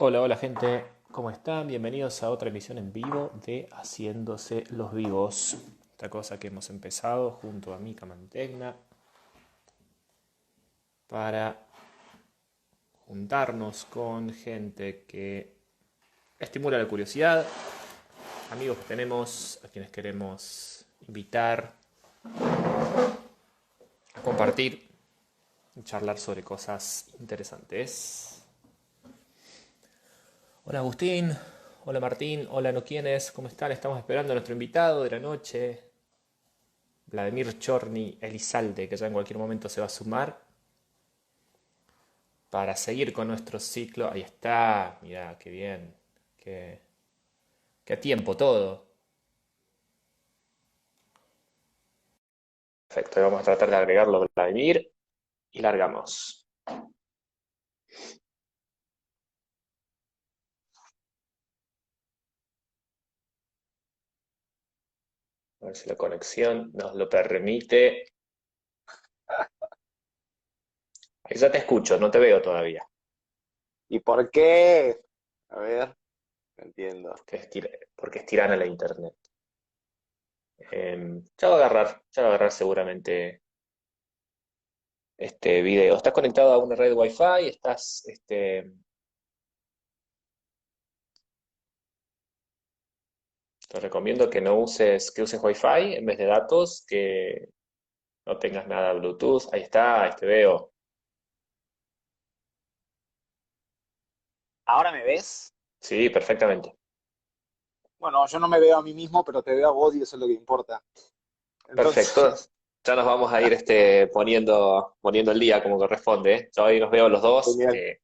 Hola, hola gente, ¿cómo están? Bienvenidos a otra emisión en vivo de Haciéndose los Vivos. Esta cosa que hemos empezado junto a Mica Mantegna para juntarnos con gente que estimula la curiosidad, amigos que tenemos, a quienes queremos invitar a compartir y charlar sobre cosas interesantes. Hola Agustín, hola Martín, hola no quiénes, ¿cómo están? Estamos esperando a nuestro invitado de la noche, Vladimir Chorny Elizalde, que ya en cualquier momento se va a sumar para seguir con nuestro ciclo. Ahí está, mirá, qué bien, qué, qué a tiempo todo. Perfecto, vamos a tratar de agregarlo a Vladimir y largamos. A ver si la conexión nos lo permite. Ahí ya te escucho, no te veo todavía. ¿Y por qué? A ver, no entiendo. Porque es tirana la internet. Ya va a agarrar seguramente este video. ¿Estás conectado a una red Wi-Fi? Te recomiendo que uses Wi-Fi en vez de datos, que no tengas nada Bluetooth. Ahí está, ahí te veo. ¿Ahora me ves? Sí, perfectamente. Bueno, yo no me veo a mí mismo, pero te veo a vos y eso es lo que importa. Perfecto. Entonces, Ya nos vamos a ir poniendo el día como corresponde, ¿eh? Yo ahí nos veo los dos. genial.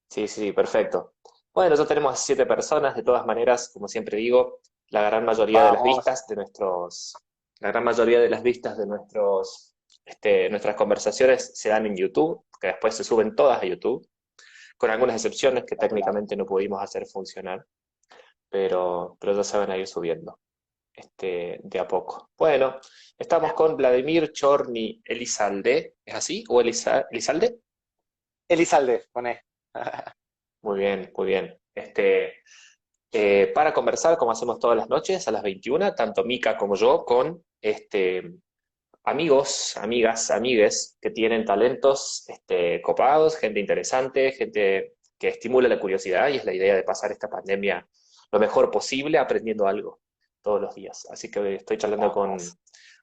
Sí, sí, sí, perfecto. Bueno, ya tenemos 7 personas. De todas maneras, como siempre digo, la gran mayoría de las Vamos. vistas de la gran mayoría de las vistas de nuestras conversaciones se dan en YouTube, que después se suben todas a YouTube, con algunas excepciones que Espectacular. técnicamente no pudimos hacer funcionar, pero ya se van a ir subiendo de a poco. Bueno, estamos con Vladimir Chorny Elizalde, ¿es así? ¿O Elizalde? Elizalde, poné. Muy bien, muy bien. Para conversar, como hacemos todas las noches, a las 21, tanto Mica como yo, con amigos, amigas, amigues que tienen talentos copados, gente interesante, gente que estimula la curiosidad y es la idea de pasar esta pandemia lo mejor posible aprendiendo algo todos los días. Así que hoy estoy charlando Vamos. con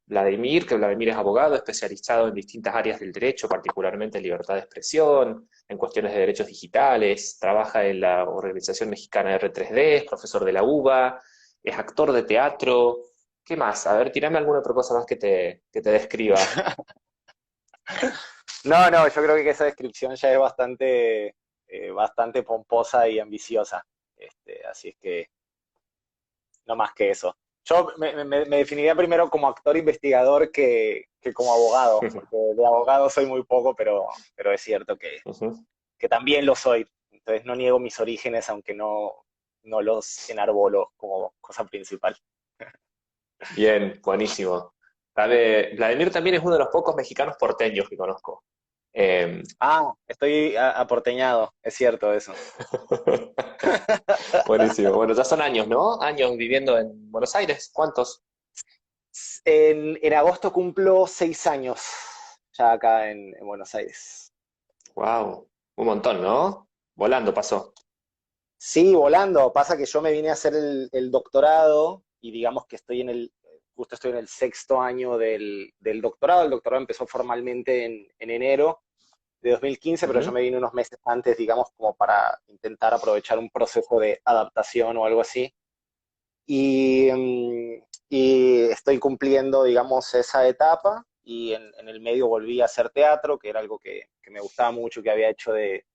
Vladimir, que Vladimir es abogado especializado en distintas áreas del derecho, particularmente en libertad de expresión, en cuestiones de derechos digitales, trabaja en la Organización Mexicana R3D, es profesor de la UBA, es actor de teatro. ¿Qué más? A ver, tirame alguna otra cosa más que te describa. No, no, yo creo que esa descripción ya es bastante pomposa y ambiciosa. Así es que no más que eso. Yo me definiría primero como actor investigador que como abogado, porque de abogado soy muy poco, pero es cierto Ujú. que también lo soy. Entonces no niego mis orígenes, aunque no los enarbolo como cosa principal. Bien, buenísimo. Vladimir también es uno de los pocos mexicanos porteños que conozco. Eh, Ah, estoy aporteñado, es cierto eso. Buenísimo. Bueno, ya son años, ¿no? Años viviendo en Buenos Aires. ¿Cuántos? En agosto cumplo 6 años ya acá en Buenos Aires. Wow, un montón, ¿no? Volando pasó. Sí, volando. Pasa que yo me vine a hacer el doctorado y digamos que justo estoy en el sexto año del doctorado. El doctorado empezó formalmente en enero de 2015, pero yo Ujú, me vine unos meses antes, digamos, como para intentar aprovechar un proceso de adaptación o algo así. Y estoy cumpliendo, digamos, esa etapa y en el medio volví a hacer teatro, que era algo que me gustaba mucho, que había hecho de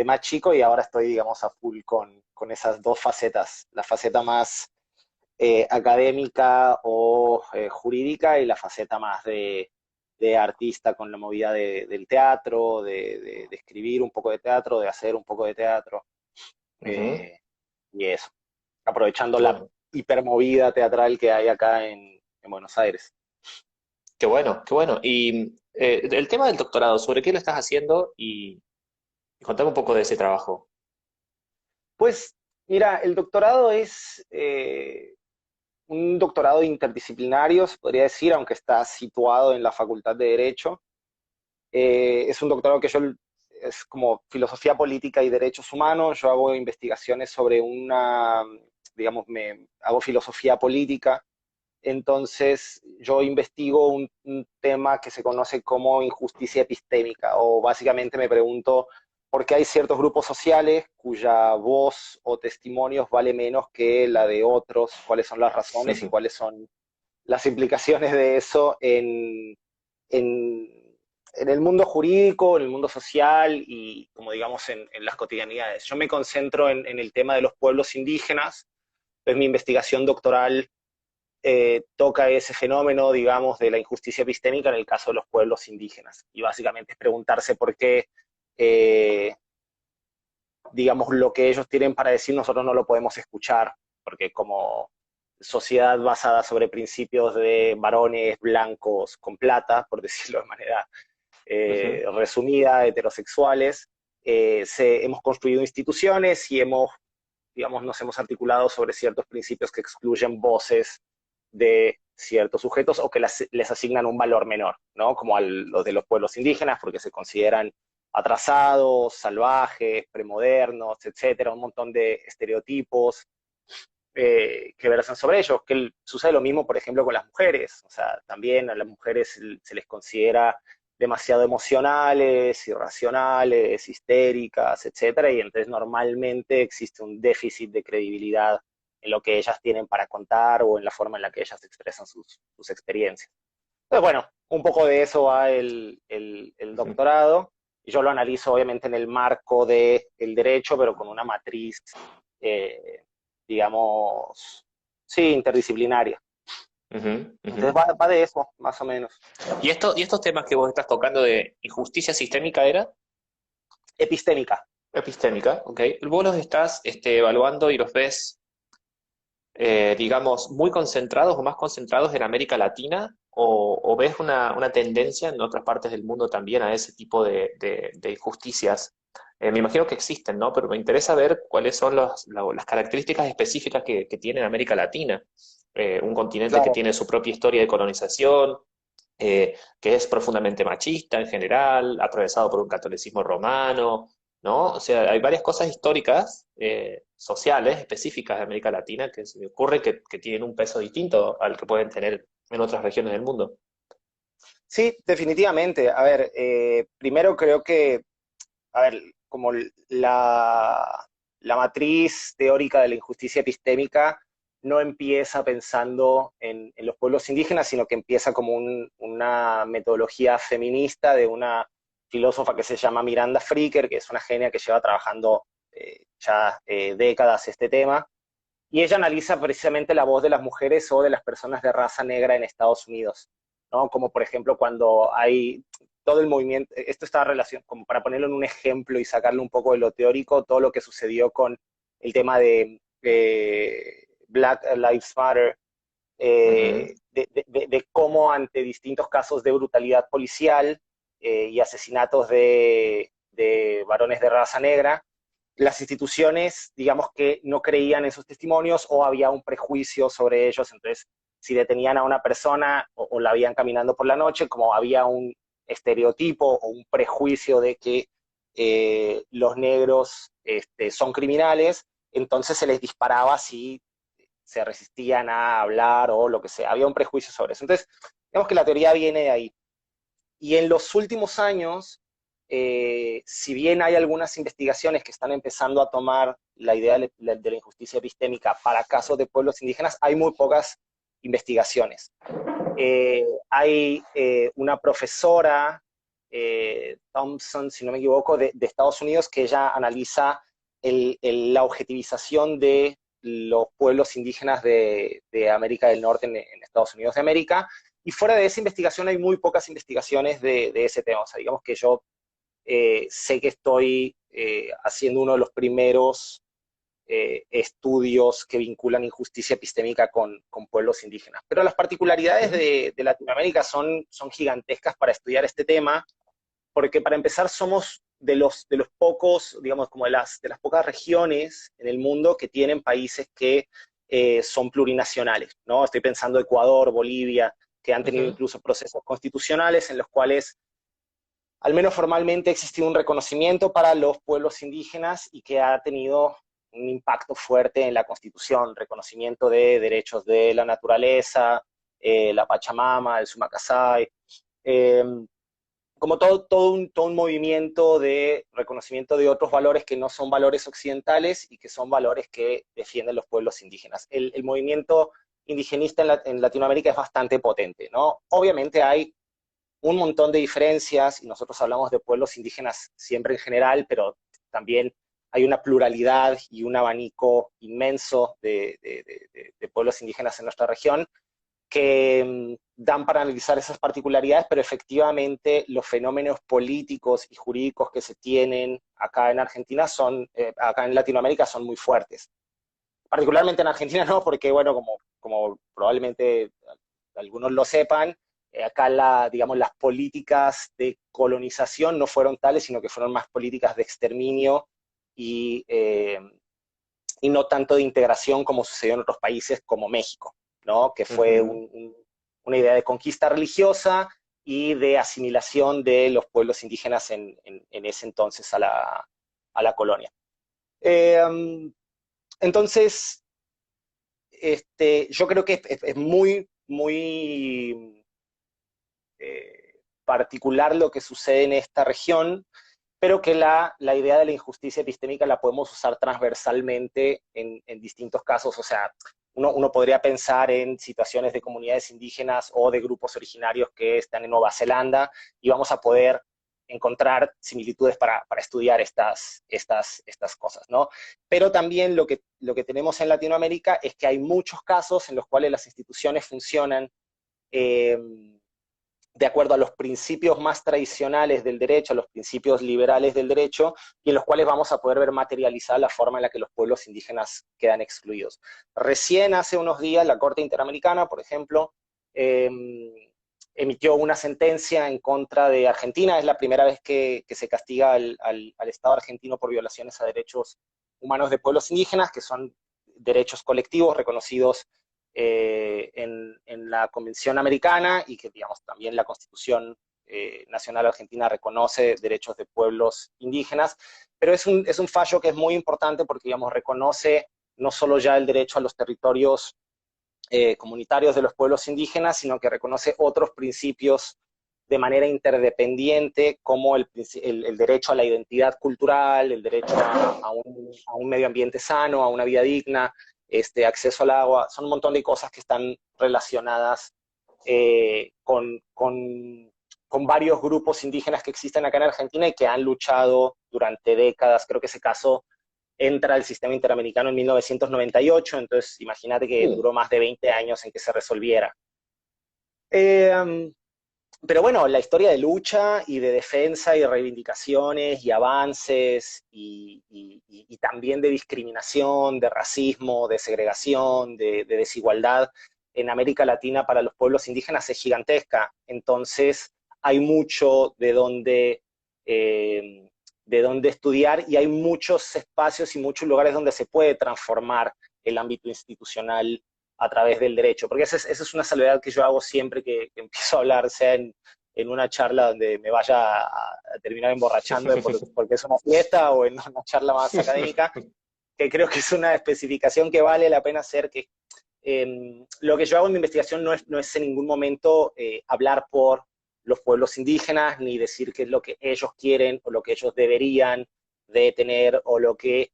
más chico y ahora estoy, digamos, a full con esas dos facetas, la faceta más académica o jurídica y la faceta más de artista con la movida del teatro, de escribir un poco de teatro, de hacer un poco de teatro ujú. eh, y eso, aprovechando la Bueno, hipermovida teatral que hay acá en Buenos Aires. qué bueno, qué bueno. Y el tema del doctorado, ¿sobre qué lo estás haciendo? Y contame un poco de ese trabajo. Pues mira, el doctorado es un doctorado interdisciplinario, se podría decir, aunque está situado en la Facultad de Derecho. Es un doctorado que es como filosofía política y derechos humanos. Yo hago investigaciones sobre digamos, hago filosofía política. Entonces, yo investigo un tema que se conoce como injusticia epistémica, o básicamente me pregunto por qué hay ciertos grupos sociales cuya voz o testimonios vale menos que la de otros, cuáles son las razones y cuáles son las implicaciones de eso en, en el mundo jurídico, en el mundo social y, como digamos, en las cotidianidades. Yo me concentro en el tema de los pueblos indígenas, pues mi investigación doctoral toca ese fenómeno, digamos, de la injusticia epistémica en el caso de los pueblos indígenas. Y básicamente es preguntarse por qué, eh, digamos, lo que ellos tienen para decir nosotros no lo podemos escuchar, porque como sociedad basada sobre principios de varones blancos con plata, por decirlo de manera Ujú, resumida, heterosexuales, hemos construido instituciones y digamos, nos hemos articulado sobre ciertos principios que excluyen voces de ciertos sujetos o que les asignan un valor menor, ¿no? Como a los de los pueblos indígenas, porque se consideran atrasados, salvajes, premodernos, etcétera, un montón de estereotipos que versan sobre ellos. Sucede lo mismo, por ejemplo, con las mujeres. O sea, también a las mujeres se les considera demasiado emocionales, irracionales, histéricas, etcétera, y entonces normalmente existe un déficit de credibilidad en lo que ellas tienen para contar o en la forma en la que ellas expresan sus experiencias. Entonces, bueno, un poco de eso va el ujú. doctorado, y yo lo analizo obviamente en el marco del derecho, pero con una matriz, eh, digamos, sí, interdisciplinaria. Ujú, Entonces ujú. va de eso, más o menos. Y estos temas que vos estás tocando de injusticia sistémica era Epistémica. epistémica, ¿ok? Vos los estás evaluando y los ves, digamos, muy concentrados o más concentrados en América Latina, o ves una tendencia en otras partes del mundo también a ese tipo de injusticias. Me imagino que existen, ¿no? Pero me interesa ver cuáles son las características específicas que tiene América Latina, un continente que Claro. tiene su propia historia de colonización, que es profundamente machista en general, atravesado por un catolicismo romano, ¿no? O sea, hay varias cosas históricas, sociales, específicas de América Latina que se me ocurre que tienen un peso distinto al que pueden tener en otras regiones del mundo. Sí, definitivamente. A ver, primero creo que, a ver, como la matriz teórica de la injusticia epistémica no empieza pensando en los pueblos indígenas, sino que empieza como una metodología feminista de una filósofa que se llama Miranda Fricker, que es una genia que lleva trabajando ya décadas este tema, y ella analiza precisamente la voz de las mujeres o de las personas de raza negra en Estados Unidos, ¿no? Como por ejemplo cuando hay todo el movimiento, esto está relacionado, como para ponerlo en un ejemplo y sacarle un poco de lo teórico, todo lo que sucedió con el tema de Black Lives Matter, Ujú, de cómo ante distintos casos de brutalidad policial y asesinatos de varones de raza negra, las instituciones, digamos que no creían en sus testimonios o había un prejuicio sobre ellos, entonces si detenían a una persona o la veían caminando por la noche, como había un estereotipo o un prejuicio de que los negros son criminales, entonces se les disparaba si se resistían a hablar o lo que sea. Había un prejuicio sobre eso. Entonces, digamos que la teoría viene de ahí. Y en los últimos años, si bien hay algunas investigaciones que están empezando a tomar la idea de la injusticia epistémica para casos de pueblos indígenas, hay muy pocas investigaciones. Hay una profesora, Thompson, si no me equivoco, de Estados Unidos, que ella analiza la objetivización de los pueblos indígenas de América del Norte en Estados Unidos de América, y fuera de esa investigación hay muy pocas investigaciones de ese tema. O sea, digamos que yo sé que estoy haciendo uno de los primeros estudios que vinculan injusticia epistémica con pueblos indígenas. Pero las particularidades ujú, Latinoamérica son gigantescas para estudiar este tema, porque para empezar somos de los pocos, digamos, como de las pocas regiones en el mundo que tienen países que son plurinacionales, ¿no? Estoy pensando Ecuador, Bolivia, que han tenido Ujú. incluso procesos constitucionales en los cuales, al menos formalmente, ha existido un reconocimiento para los pueblos indígenas y que ha tenido un impacto fuerte en la Constitución, reconocimiento de derechos de la naturaleza, la Pachamama, el Sumacasay, eh, como todo un movimiento de reconocimiento de otros valores que no son valores occidentales y que son valores que defienden los pueblos indígenas. El movimiento indigenista en Latinoamérica es bastante potente, ¿no? Obviamente hay un montón de diferencias y nosotros hablamos de pueblos indígenas siempre en general, pero también hay una pluralidad y un abanico inmenso de pueblos indígenas en nuestra región que dan para analizar esas particularidades, pero efectivamente los fenómenos políticos y jurídicos que se tienen acá en Argentina acá en Latinoamérica son muy fuertes. Particularmente en Argentina no, porque bueno, como probablemente algunos lo sepan, acá digamos, las políticas de colonización no fueron tales, sino que fueron más políticas de exterminio y, eh, y no tanto de integración como sucedió en otros países como México, ¿no? Que fue Ujú. una idea de conquista religiosa y de asimilación de los pueblos indígenas en ese entonces a la colonia. Eh, entonces, yo creo que es muy particular lo que sucede en esta región, pero que la idea de la injusticia epistémica la podemos usar transversalmente en distintos casos. O sea, uno podría pensar en situaciones de comunidades indígenas o de grupos originarios que están en Nueva Zelanda y vamos a poder encontrar similitudes para estudiar estas cosas, ¿no? Pero también lo que tenemos en Latinoamérica es que hay muchos casos en los cuales las instituciones funcionan eh, de acuerdo a los principios más tradicionales del derecho, a los principios liberales del derecho, y en los cuales vamos a poder ver materializada la forma en la que los pueblos indígenas quedan excluidos. Recién hace unos días la Corte Interamericana, por ejemplo, eh, emitió una sentencia en contra de Argentina. Es la primera vez que se castiga al Estado argentino por violaciones a derechos humanos de pueblos indígenas, que son derechos colectivos reconocidos en la Convención Americana y que, digamos, también la Constitución Nacional Argentina reconoce derechos de pueblos indígenas, pero es un fallo que es muy importante porque, digamos, reconoce no solo ya el derecho a los territorios comunitarios de los pueblos indígenas, sino que reconoce otros principios de manera interdependiente, como el derecho a la identidad cultural, el derecho a un medio ambiente sano, a una vida digna, acceso al agua. Son un montón de cosas que están relacionadas eh, con, con, con varios grupos indígenas que existen acá en Argentina y que han luchado durante décadas. Creo que ese caso entra al sistema interamericano en 1998, entonces imagínate que Uh, duró más de 20 años en que se resolviera. Eh, pero bueno, la historia de lucha y de defensa y reivindicaciones y avances y también de discriminación, de racismo, de segregación, de desigualdad en América Latina para los pueblos indígenas es gigantesca. Entonces hay mucho eh, de donde estudiar y hay muchos espacios y muchos lugares donde se puede transformar el ámbito institucional a través del derecho, porque esa es una salvedad que yo hago siempre que empiezo a hablar, sea en una charla donde me vaya a terminar emborrachando porque es una fiesta o en una charla más académica, que creo que es una especificación que vale la pena hacer, que lo que yo hago en mi investigación no es en ningún momento hablar por los pueblos indígenas, ni decir qué es lo que ellos quieren o lo que ellos deberían de tener o lo que,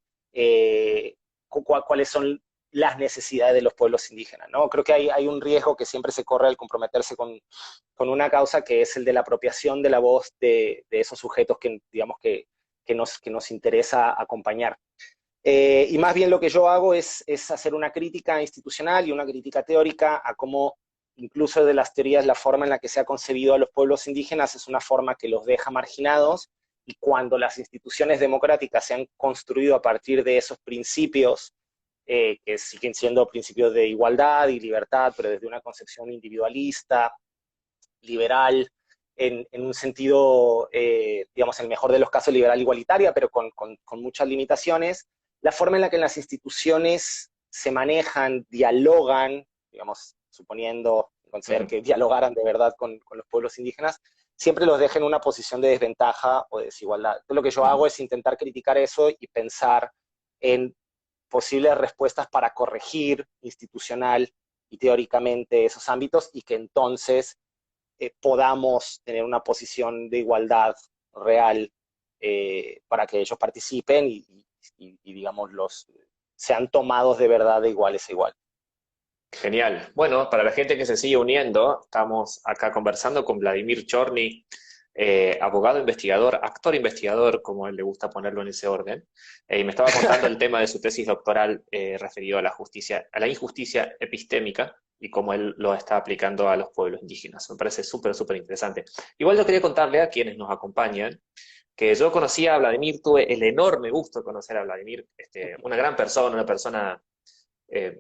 cuáles son las necesidades de los pueblos indígenas, ¿no? Creo que hay un riesgo que siempre se corre al comprometerse una causa que es el de la apropiación de la voz de esos sujetos que, digamos, que nos interesa acompañar. Y más bien lo que yo hago es hacer una crítica institucional y una crítica teórica a cómo incluso de las teorías la forma en la que se ha concebido a los pueblos indígenas es una forma que los deja marginados y cuando las instituciones democráticas se han construido a partir de esos principios, que siguen siendo principios de igualdad y libertad, pero desde una concepción individualista, liberal, en un sentido, digamos, en el mejor de los casos, liberal igualitaria, pero con muchas limitaciones. La forma en la que las instituciones se manejan, dialogan, digamos, suponiendo, considerar Ujú. que dialogaran de verdad con los pueblos indígenas, siempre los deja en una posición de desventaja o de desigualdad. Entonces, lo que yo hago Ujú. es intentar criticar eso y pensar en posibles respuestas para corregir institucional y teóricamente esos ámbitos y que entonces podamos tener una posición de igualdad real para que ellos participen y, digamos, sean tomados de verdad de iguales a igual. Genial. Bueno, para la gente que se sigue uniendo, estamos acá conversando con Vladimir Chorny, abogado investigador, actor investigador, como él le gusta ponerlo en ese orden, y me estaba contando el tema de su tesis doctoral referido a la justicia, a la injusticia epistémica y cómo él lo está aplicando a los pueblos indígenas. Me parece súper, súper interesante. Igual yo quería contarle a quienes nos acompañan que yo conocí a Vladimir, tuve el enorme gusto de conocer a Vladimir, una gran persona, una persona eh,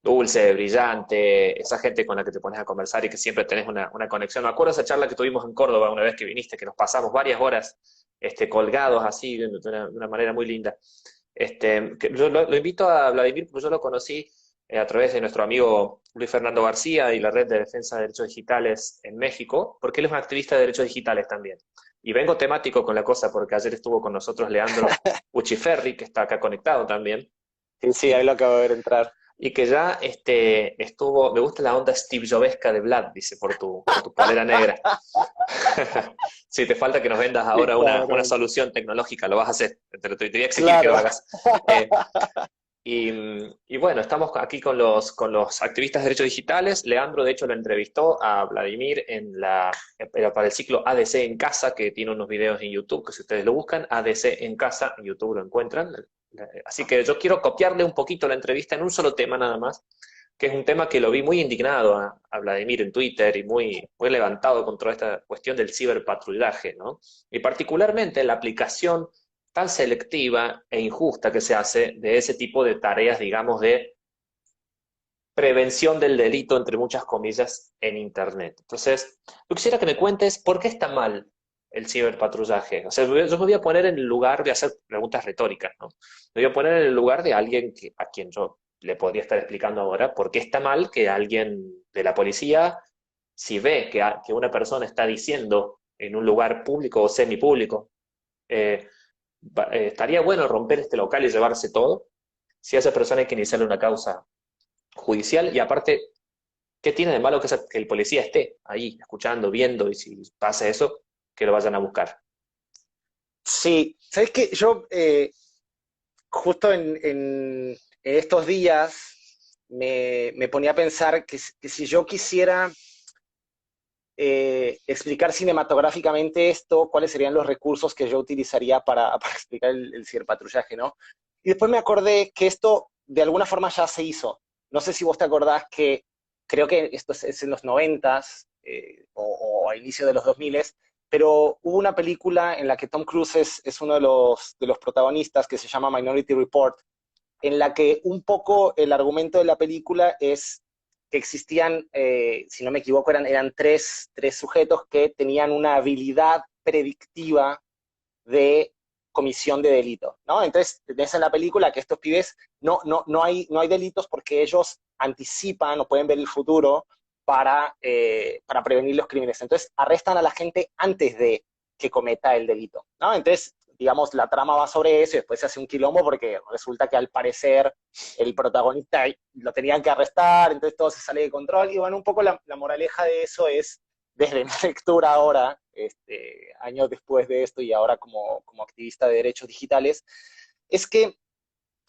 dulce, brillante, esa gente con la que te pones a conversar y que siempre tenés una conexión. Me acuerdo esa charla que tuvimos en Córdoba una vez que viniste, que nos pasamos varias horas colgados así, de una manera muy linda. Que yo lo invito a Vladimir porque yo lo conocí a través de nuestro amigo Luis Fernando García y la Red de Defensa de Derechos Digitales en México, porque él es un activista de derechos digitales también. Y vengo temático con la cosa porque ayer estuvo con nosotros Leandro Uchiferri, que está acá conectado también, Sí, sí, ahí y lo acabo de ver entrar. y que ya estuvo, me gusta la onda Steve Jobesca de Vlad, dice, por tu polera negra. Si te falta que nos vendas Qué ahora una cabrón. solución tecnológica, lo vas a hacer, te voy a exigir que lo Claro. hagas. Y bueno, estamos aquí con los activistas de derechos digitales. Leandro, de hecho, lo entrevistó a Vladimir para el ciclo ADC en casa, que tiene unos videos en YouTube, que si ustedes lo buscan, ADC en casa, en YouTube lo encuentran. Así que yo quiero copiarle un poquito la entrevista en un solo tema nada más, que es un tema que lo vi muy indignado a Vladimir en Twitter y muy, muy levantado contra esta cuestión del ciberpatrullaje, ¿no? Y particularmente la aplicación tan selectiva e injusta que se hace de ese tipo de tareas, digamos, de prevención del delito, entre muchas comillas, en Internet. Entonces, yo quisiera que me cuentes por qué está mal el ciberpatrullaje. O sea, yo me voy a poner en el lugar de hacer preguntas retóricas, ¿no? Me voy a poner en el lugar de alguien a quien yo le podría estar explicando ahora por qué está mal que alguien de la policía, si ve que una persona está diciendo en un lugar público o semipúblico, eh, estaría bueno romper este local y llevarse todo. Si a esa persona hay que iniciarle una causa judicial y aparte, ¿qué tiene de malo que el policía esté ahí escuchando, viendo y si pasa eso, que lo vayan a buscar? Sí, ¿sabes qué? Yo justo en estos días me ponía a pensar que si yo quisiera explicar cinematográficamente esto, cuáles serían los recursos que yo utilizaría para explicar el ciberpatrullaje, ¿no? Y después me acordé que esto de alguna forma ya se hizo. No sé si vos te acordás que creo que esto es en los noventas o a inicio de los 2000, pero hubo una película en la que Tom Cruise es uno de los protagonistas que se llama Minority Report, en la que un poco el argumento de la película es que existían, si no me equivoco, eran tres sujetos que tenían una habilidad predictiva de comisión de delito, ¿no? Entonces, ves en la película que estos pibes no hay delitos porque ellos anticipan o pueden ver el futuro para prevenir los crímenes. Entonces, arrestan a la gente antes de que cometa el delito, ¿no? Entonces, digamos, la trama va sobre eso y después se hace un quilombo porque resulta que al parecer el protagonista lo tenían que arrestar, entonces todo se sale de control y bueno, un poco la moraleja de eso es, desde mi lectura ahora, años después de esto y ahora como activista de derechos digitales, es que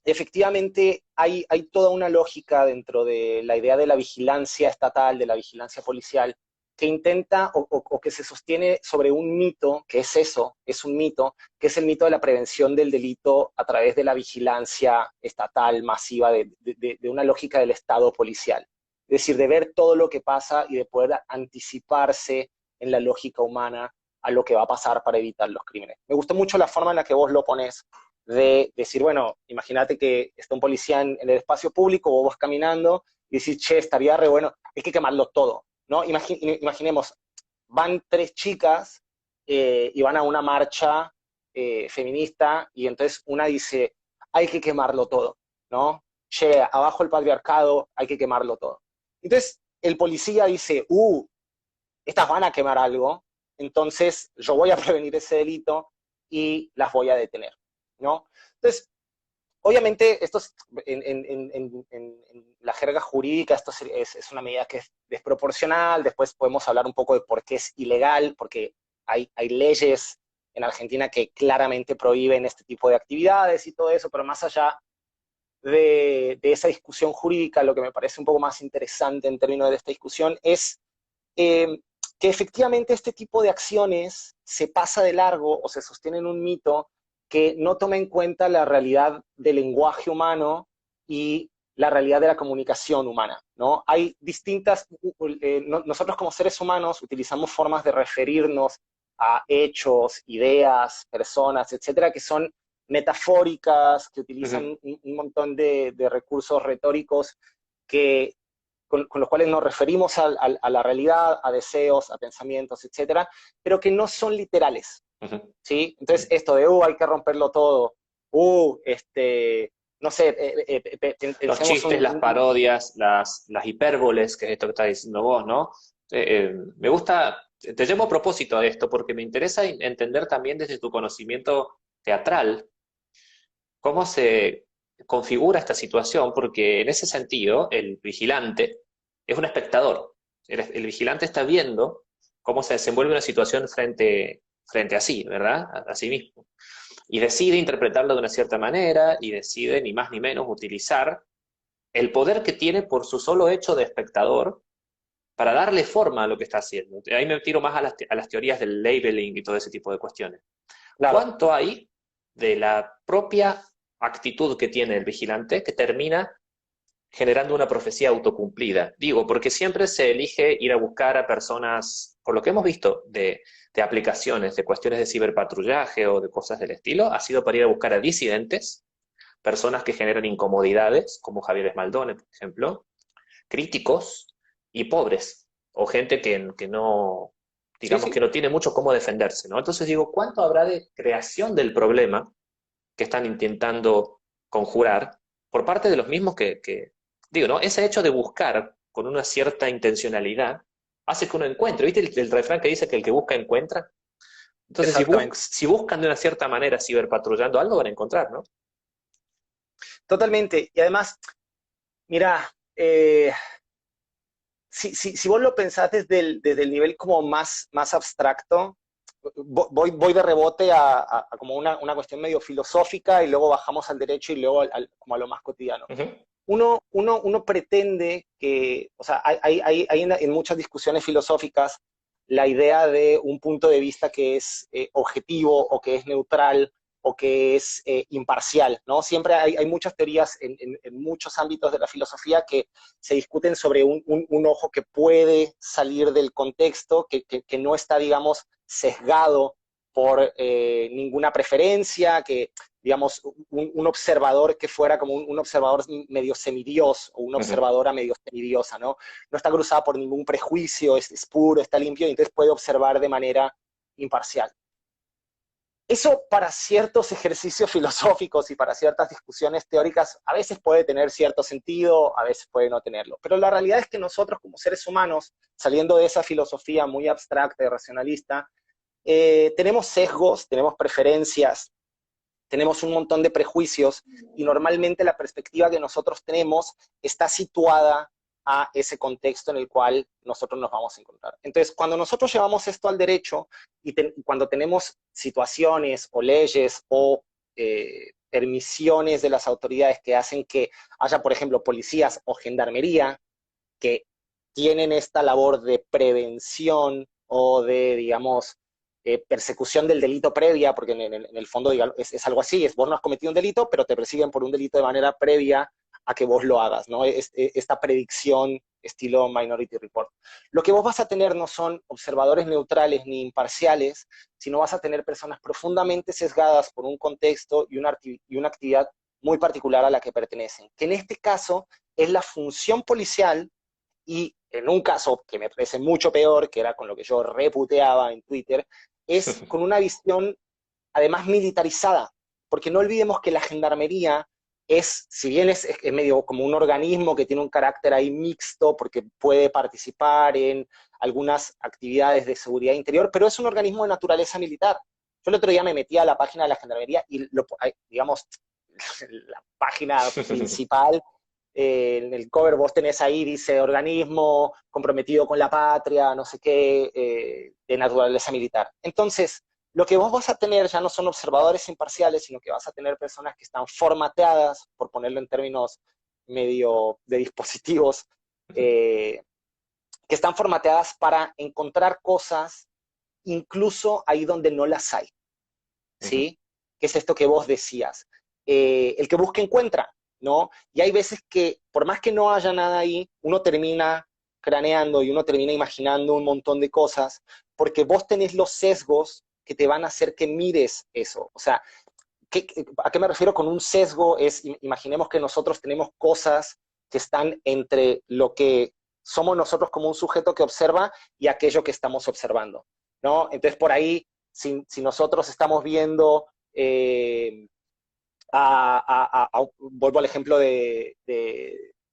efectivamente hay toda una lógica dentro de la idea de la vigilancia estatal, de la vigilancia policial, que intenta o que se sostiene sobre un mito, que es eso, es un mito, que es el mito de la prevención del delito a través de la vigilancia estatal masiva, de una lógica del Estado policial. Es decir, de ver todo lo que pasa y de poder anticiparse en la lógica humana a lo que va a pasar para evitar los crímenes. Me gustó mucho la forma en la que vos lo pones, de decir, bueno, imagínate que está un policía en el espacio público, vos vas caminando y decís, che, estaría re bueno, hay que quemarlo todo, ¿no? Imaginemos, van tres chicas y van a una marcha feminista y entonces una dice, hay que quemarlo todo, ¿no? Che, abajo el patriarcado, hay que quemarlo todo. Entonces el policía dice, estas van a quemar algo, entonces yo voy a prevenir ese delito y las voy a detener, ¿no? Entonces, obviamente, esto es, en la jerga jurídica, esto es una medida que es desproporcional, después podemos hablar un poco de por qué es ilegal, porque hay leyes en Argentina que claramente prohíben este tipo de actividades y todo eso, pero más allá de esa discusión jurídica, lo que me parece un poco más interesante en términos de esta discusión es eh, que efectivamente este tipo de acciones se pasa de largo o se sostiene en un mito que no toma en cuenta la realidad del lenguaje humano y la realidad de la comunicación humana, ¿no? Hay distintas, nosotros como seres humanos utilizamos formas de referirnos a hechos, ideas, personas, etcétera, que son metafóricas, que utilizan Ujú. un montón de recursos retóricos que con los cuales nos referimos a la realidad, a deseos, a pensamientos, etcétera, pero que no son literales, Ujú. ¿sí? Entonces, esto de, hay que romperlo todo, no sé, Los pensemos chistes, las parodias, las hipérboles, que es esto que estás diciendo vos, ¿no? Me gusta, te llevo a propósito a esto porque me interesa entender también desde tu conocimiento teatral cómo se configura esta situación, porque en ese sentido el vigilante es un espectador. El vigilante está viendo cómo se desenvuelve una situación frente a sí, ¿verdad? A sí mismo. Y decide interpretarlo de una cierta manera y decide, ni más ni menos, utilizar el poder que tiene por su solo hecho de espectador para darle forma a lo que está haciendo. Ahí me tiro más a las teorías del labeling y todo ese tipo de cuestiones. claro, ¿Cuánto hay de la propia actitud que tiene el vigilante que termina generando una profecía autocumplida? Digo, porque siempre se elige ir a buscar a personas, por lo que hemos visto de aplicaciones, de cuestiones de ciberpatrullaje o de cosas del estilo, ha sido para ir a buscar a disidentes, personas que generan incomodidades, como Javier Esmaldone, por ejemplo, críticos y pobres, o gente que no, sí, digamos, que sí, no tiene mucho cómo defenderse, ¿no? Entonces digo, ¿cuánto habrá de creación del problema que están intentando conjurar por parte de los mismos digo, ¿no? Ese hecho de buscar con una cierta intencionalidad hace que uno encuentre. ¿Viste el refrán que dice que el que busca encuentra? Entonces, exactamente. si buscan de una cierta manera ciberpatrullando algo, van a encontrar, ¿no? Totalmente. Y además, mira, si vos lo pensás desde el nivel como más abstracto, voy de rebote a como una cuestión medio filosófica y luego bajamos al derecho y luego como a lo más cotidiano. Uh -huh. Uno pretende que, o sea, hay en muchas discusiones filosóficas la idea de un punto de vista que es objetivo o que es neutral o que es imparcial, ¿no? Siempre hay muchas teorías en muchos ámbitos de la filosofía que se discuten sobre un ojo que puede salir del contexto, que no está, digamos, sesgado por ninguna preferencia, que digamos, un observador que fuera como un observador medio semidios o una Uh -huh. observadora medio semidiosa, ¿no? No está cruzada por ningún prejuicio, es puro, está limpio y entonces puede observar de manera imparcial. Eso para ciertos ejercicios filosóficos y para ciertas discusiones teóricas a veces puede tener cierto sentido, a veces puede no tenerlo. Pero la realidad es que nosotros como seres humanos, saliendo de esa filosofía muy abstracta y racionalista, tenemos sesgos, tenemos preferencias, tenemos un montón de prejuicios y normalmente la perspectiva que nosotros tenemos está situada a ese contexto en el cual nosotros nos vamos a encontrar. Entonces, cuando nosotros llevamos esto al derecho y cuando tenemos situaciones o leyes o permisiones de las autoridades que hacen que haya, por ejemplo, policías o gendarmería que tienen esta labor de prevención o de, digamos, persecución del delito previa, porque en el fondo digamos, es algo así, vos no has cometido un delito, pero te persiguen por un delito de manera previa a que vos lo hagas, ¿no? Esta predicción estilo Minority Report. Lo que vos vas a tener no son observadores neutrales ni imparciales, sino vas a tener personas profundamente sesgadas por un contexto y una actividad muy particular a la que pertenecen, que en este caso es la función policial y en un caso que me parece mucho peor, que era con lo que yo reputeaba en Twitter, es con una visión además militarizada, porque no olvidemos que la gendarmería es, si bien es medio como un organismo que tiene un carácter ahí mixto, porque puede participar en algunas actividades de seguridad interior, pero es un organismo de naturaleza militar. Yo el otro día me metí a la página de la gendarmería y, digamos, la página principal, en el cover vos tenés ahí, dice organismo comprometido con la patria, no sé qué, de naturaleza militar. Entonces, lo que vos vas a tener ya no son observadores imparciales, sino que vas a tener personas que están formateadas, por ponerlo en términos medio de dispositivos, eh, que están formateadas para encontrar cosas incluso ahí donde no las hay, Ujú. ¿sí? ¿Qué es esto que vos decías? El que busca encuentra, ¿no? Y hay veces que, por más que no haya nada ahí, uno termina craneando y uno termina imaginando un montón de cosas, porque vos tenés los sesgos que te van a hacer que mires eso. O sea, ¿a qué me refiero con un sesgo? Es, imaginemos que nosotros tenemos cosas que están entre lo que somos nosotros como un sujeto que observa y aquello que estamos observando, ¿no? Entonces, por ahí, si nosotros estamos viendo, vuelvo al ejemplo de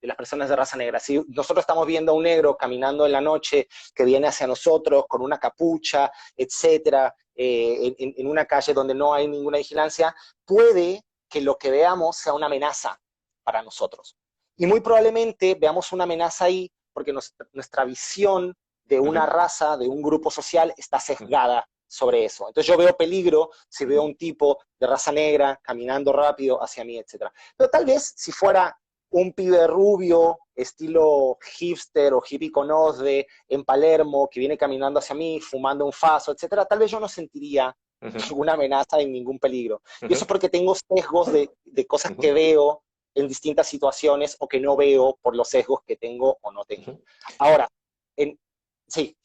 las personas de raza negra. Si nosotros estamos viendo a un negro caminando en la noche que viene hacia nosotros con una capucha, etcétera, en una calle donde no hay ninguna vigilancia, puede que lo que veamos sea una amenaza para nosotros. Y muy probablemente veamos una amenaza ahí porque nuestra visión de una Ujú. raza, de un grupo social, está Ujú. sesgada sobre eso. Entonces yo veo peligro si veo Ujú. un tipo de raza negra caminando rápido hacia mí, etcétera. Pero tal vez si fuera un pibe rubio, estilo hipster o hippie con osde, en Palermo, que viene caminando hacia mí, fumando un faso, etcétera, tal vez yo no sentiría Ujú. ninguna amenaza ni ningún peligro. Y eso Ujú. es porque tengo sesgos de cosas que Ujú. veo en distintas situaciones o que no veo por los sesgos que tengo o no tengo. Ujú. Ahora, en, sí,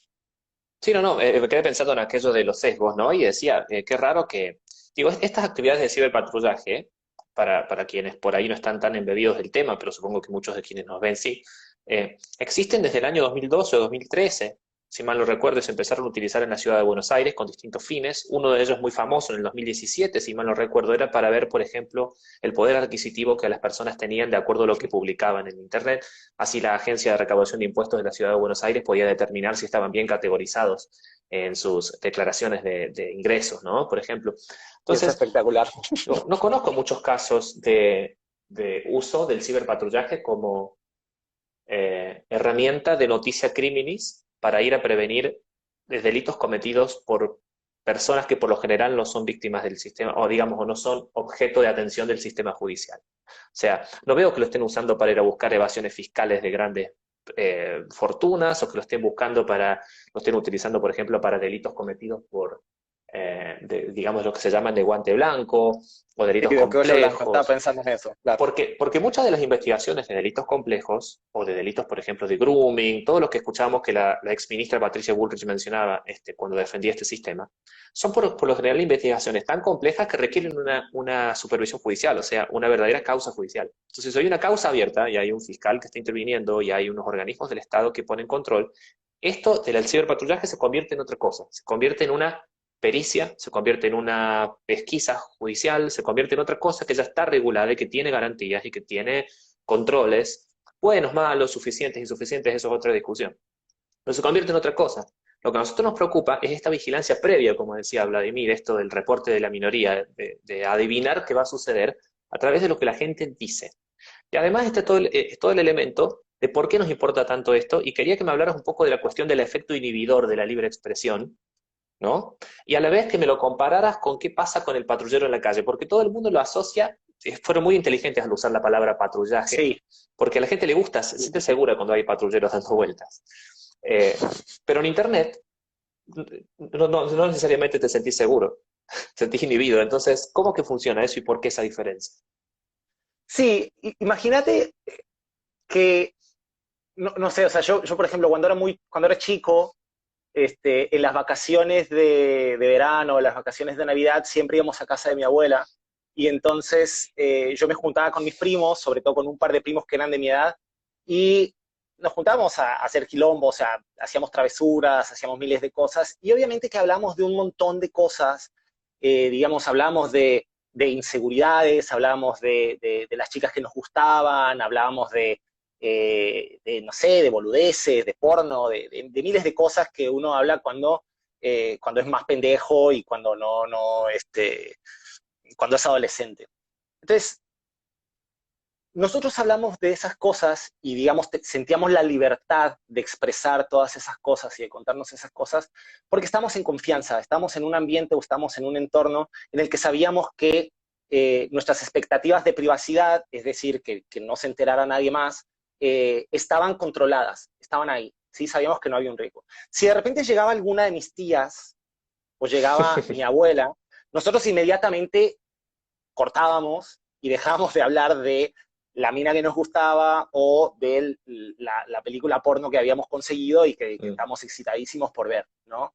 Sí, no, no, me quedé pensando en aquello de los sesgos, ¿no? Y decía, qué raro que, digo, estas actividades de ciberpatrullaje, para quienes por ahí no están tan embebidos del tema, pero supongo que muchos de quienes nos ven sí, existen desde el año 2012 o 2013, si mal no recuerdo, se empezaron a utilizar en la ciudad de Buenos Aires con distintos fines. Uno de ellos muy famoso en el 2017, si mal no recuerdo, era para ver, por ejemplo, el poder adquisitivo que las personas tenían de acuerdo a lo que publicaban en Internet. Así la Agencia de Recaudación de Impuestos de la Ciudad de Buenos Aires podía determinar si estaban bien categorizados en sus declaraciones de ingresos, ¿no? Por ejemplo. es Entonces, espectacular. no conozco muchos casos de uso del ciberpatrullaje como herramienta de noticia criminis para ir a prevenir delitos cometidos por personas que por lo general no son víctimas del sistema, o digamos, o no son objeto de atención del sistema judicial. O sea, no veo que lo estén usando para ir a buscar evasiones fiscales de grandes fortunas, o que lo estén buscando para, lo estén utilizando, por ejemplo, para delitos cometidos por, digamos, lo que se llaman de guante blanco, o Sí, delitos de cuello blanco, estaba complejos. pensando en eso, claro. Porque muchas de las investigaciones de delitos complejos, o de delitos, por ejemplo, de grooming, todo lo que escuchamos que la ex ministra Patricia Bullrich mencionaba cuando defendía este sistema, son por lo general investigaciones tan complejas que requieren una supervisión judicial, o sea, una verdadera causa judicial. Entonces, si hay una causa abierta y hay un fiscal que está interviniendo y hay unos organismos del Estado que ponen control, esto del ciberpatrullaje se convierte en otra cosa, se convierte en una pericia, se convierte en una pesquisa judicial, se convierte en otra cosa que ya está regulada y que tiene garantías y que tiene controles, buenos, malos, suficientes, insuficientes, eso es otra discusión. Pero se convierte en otra cosa. Lo que a nosotros nos preocupa es esta vigilancia previa, como decía Vladimir, esto del reporte de la minoría, de adivinar qué va a suceder a través de lo que la gente dice. Y además está todo el elemento de por qué nos importa tanto esto, y quería que me hablaras un poco de la cuestión del efecto inhibidor de la libre expresión, ¿no? Y a la vez que me lo compararas con qué pasa con el patrullero en la calle, porque todo el mundo lo asocia, fueron muy inteligentes al usar la palabra patrullaje, Sí, porque a la gente le gusta, se siente segura cuando hay patrulleros dando vueltas. Eh, pero en Internet no necesariamente te sentís seguro, te sentís inhibido. Entonces, ¿cómo que funciona eso y por qué esa diferencia? sí, imagínate que, no sé, o sea, yo, por ejemplo, cuando era chico, en las vacaciones de verano, las vacaciones de Navidad, siempre íbamos a casa de mi abuela, y entonces yo me juntaba con mis primos, sobre todo con un par de primos que eran de mi edad, y nos juntábamos a hacer quilombo, o sea, hacíamos travesuras, hacíamos miles de cosas, y obviamente que hablamos de un montón de cosas, digamos, hablamos de inseguridades, hablábamos de las chicas que nos gustaban, hablábamos no sé, de boludeces, de porno, de miles de cosas que uno habla cuando es más pendejo y cuando es adolescente. Entonces, nosotros hablamos de esas cosas y, digamos, sentíamos la libertad de expresar todas esas cosas y de contarnos esas cosas porque estamos en confianza, estamos en un ambiente o estamos en un entorno en el que sabíamos que nuestras expectativas de privacidad, es decir, que no se enterara nadie más, estaban controladas, estaban ahí, ¿sí? Sabíamos que no había un riesgo. Si de repente llegaba alguna de mis tías o llegaba mi abuela, nosotros inmediatamente cortábamos y dejábamos de hablar de la mina que nos gustaba o de la película porno que habíamos conseguido y que estamos excitadísimos por ver, ¿no?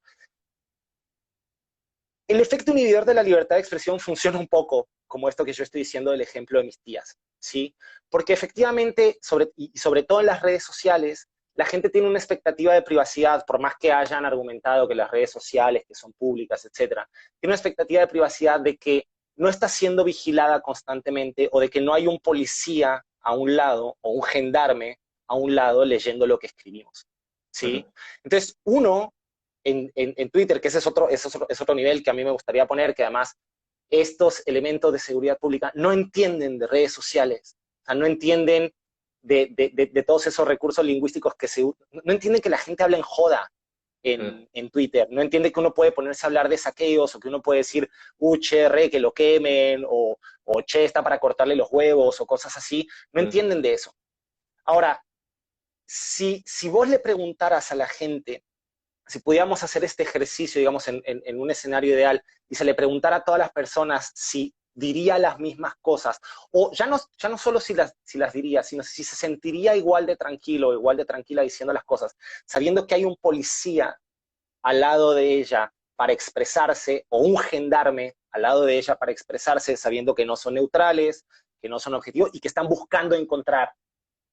El efecto inhibidor de la libertad de expresión funciona un poco como esto que yo estoy diciendo del ejemplo de mis tías, ¿sí? Porque efectivamente, sobre todo en las redes sociales, la gente tiene una expectativa de privacidad, por más que hayan argumentado que las redes sociales, que son públicas, etcétera, tiene una expectativa de privacidad de que no está siendo vigilada constantemente o de que no hay un policía a un lado o un gendarme a un lado leyendo lo que escribimos, ¿sí? Entonces, uno en Twitter, que es otro nivel que a mí me gustaría poner, que además estos elementos de seguridad pública no entienden de redes sociales, o sea, no entienden de todos esos recursos lingüísticos no entienden que la gente habla en joda en Twitter, no entiende que uno puede ponerse a hablar de saqueos o que uno puede decir, che, re, que lo quemen, o che, está para cortarle los huevos o cosas así, no entienden de eso. Ahora, si vos le preguntaras a la gente, si pudiéramos hacer este ejercicio, digamos, en un escenario ideal, y se le preguntara a todas las personas si diría las mismas cosas, o ya no solo si las diría, sino si se sentiría igual de tranquilo o igual de tranquila diciendo las cosas, sabiendo que hay un policía al lado de ella para expresarse, o un gendarme al lado de ella para expresarse, sabiendo que no son neutrales, que no son objetivos, y que están buscando encontrar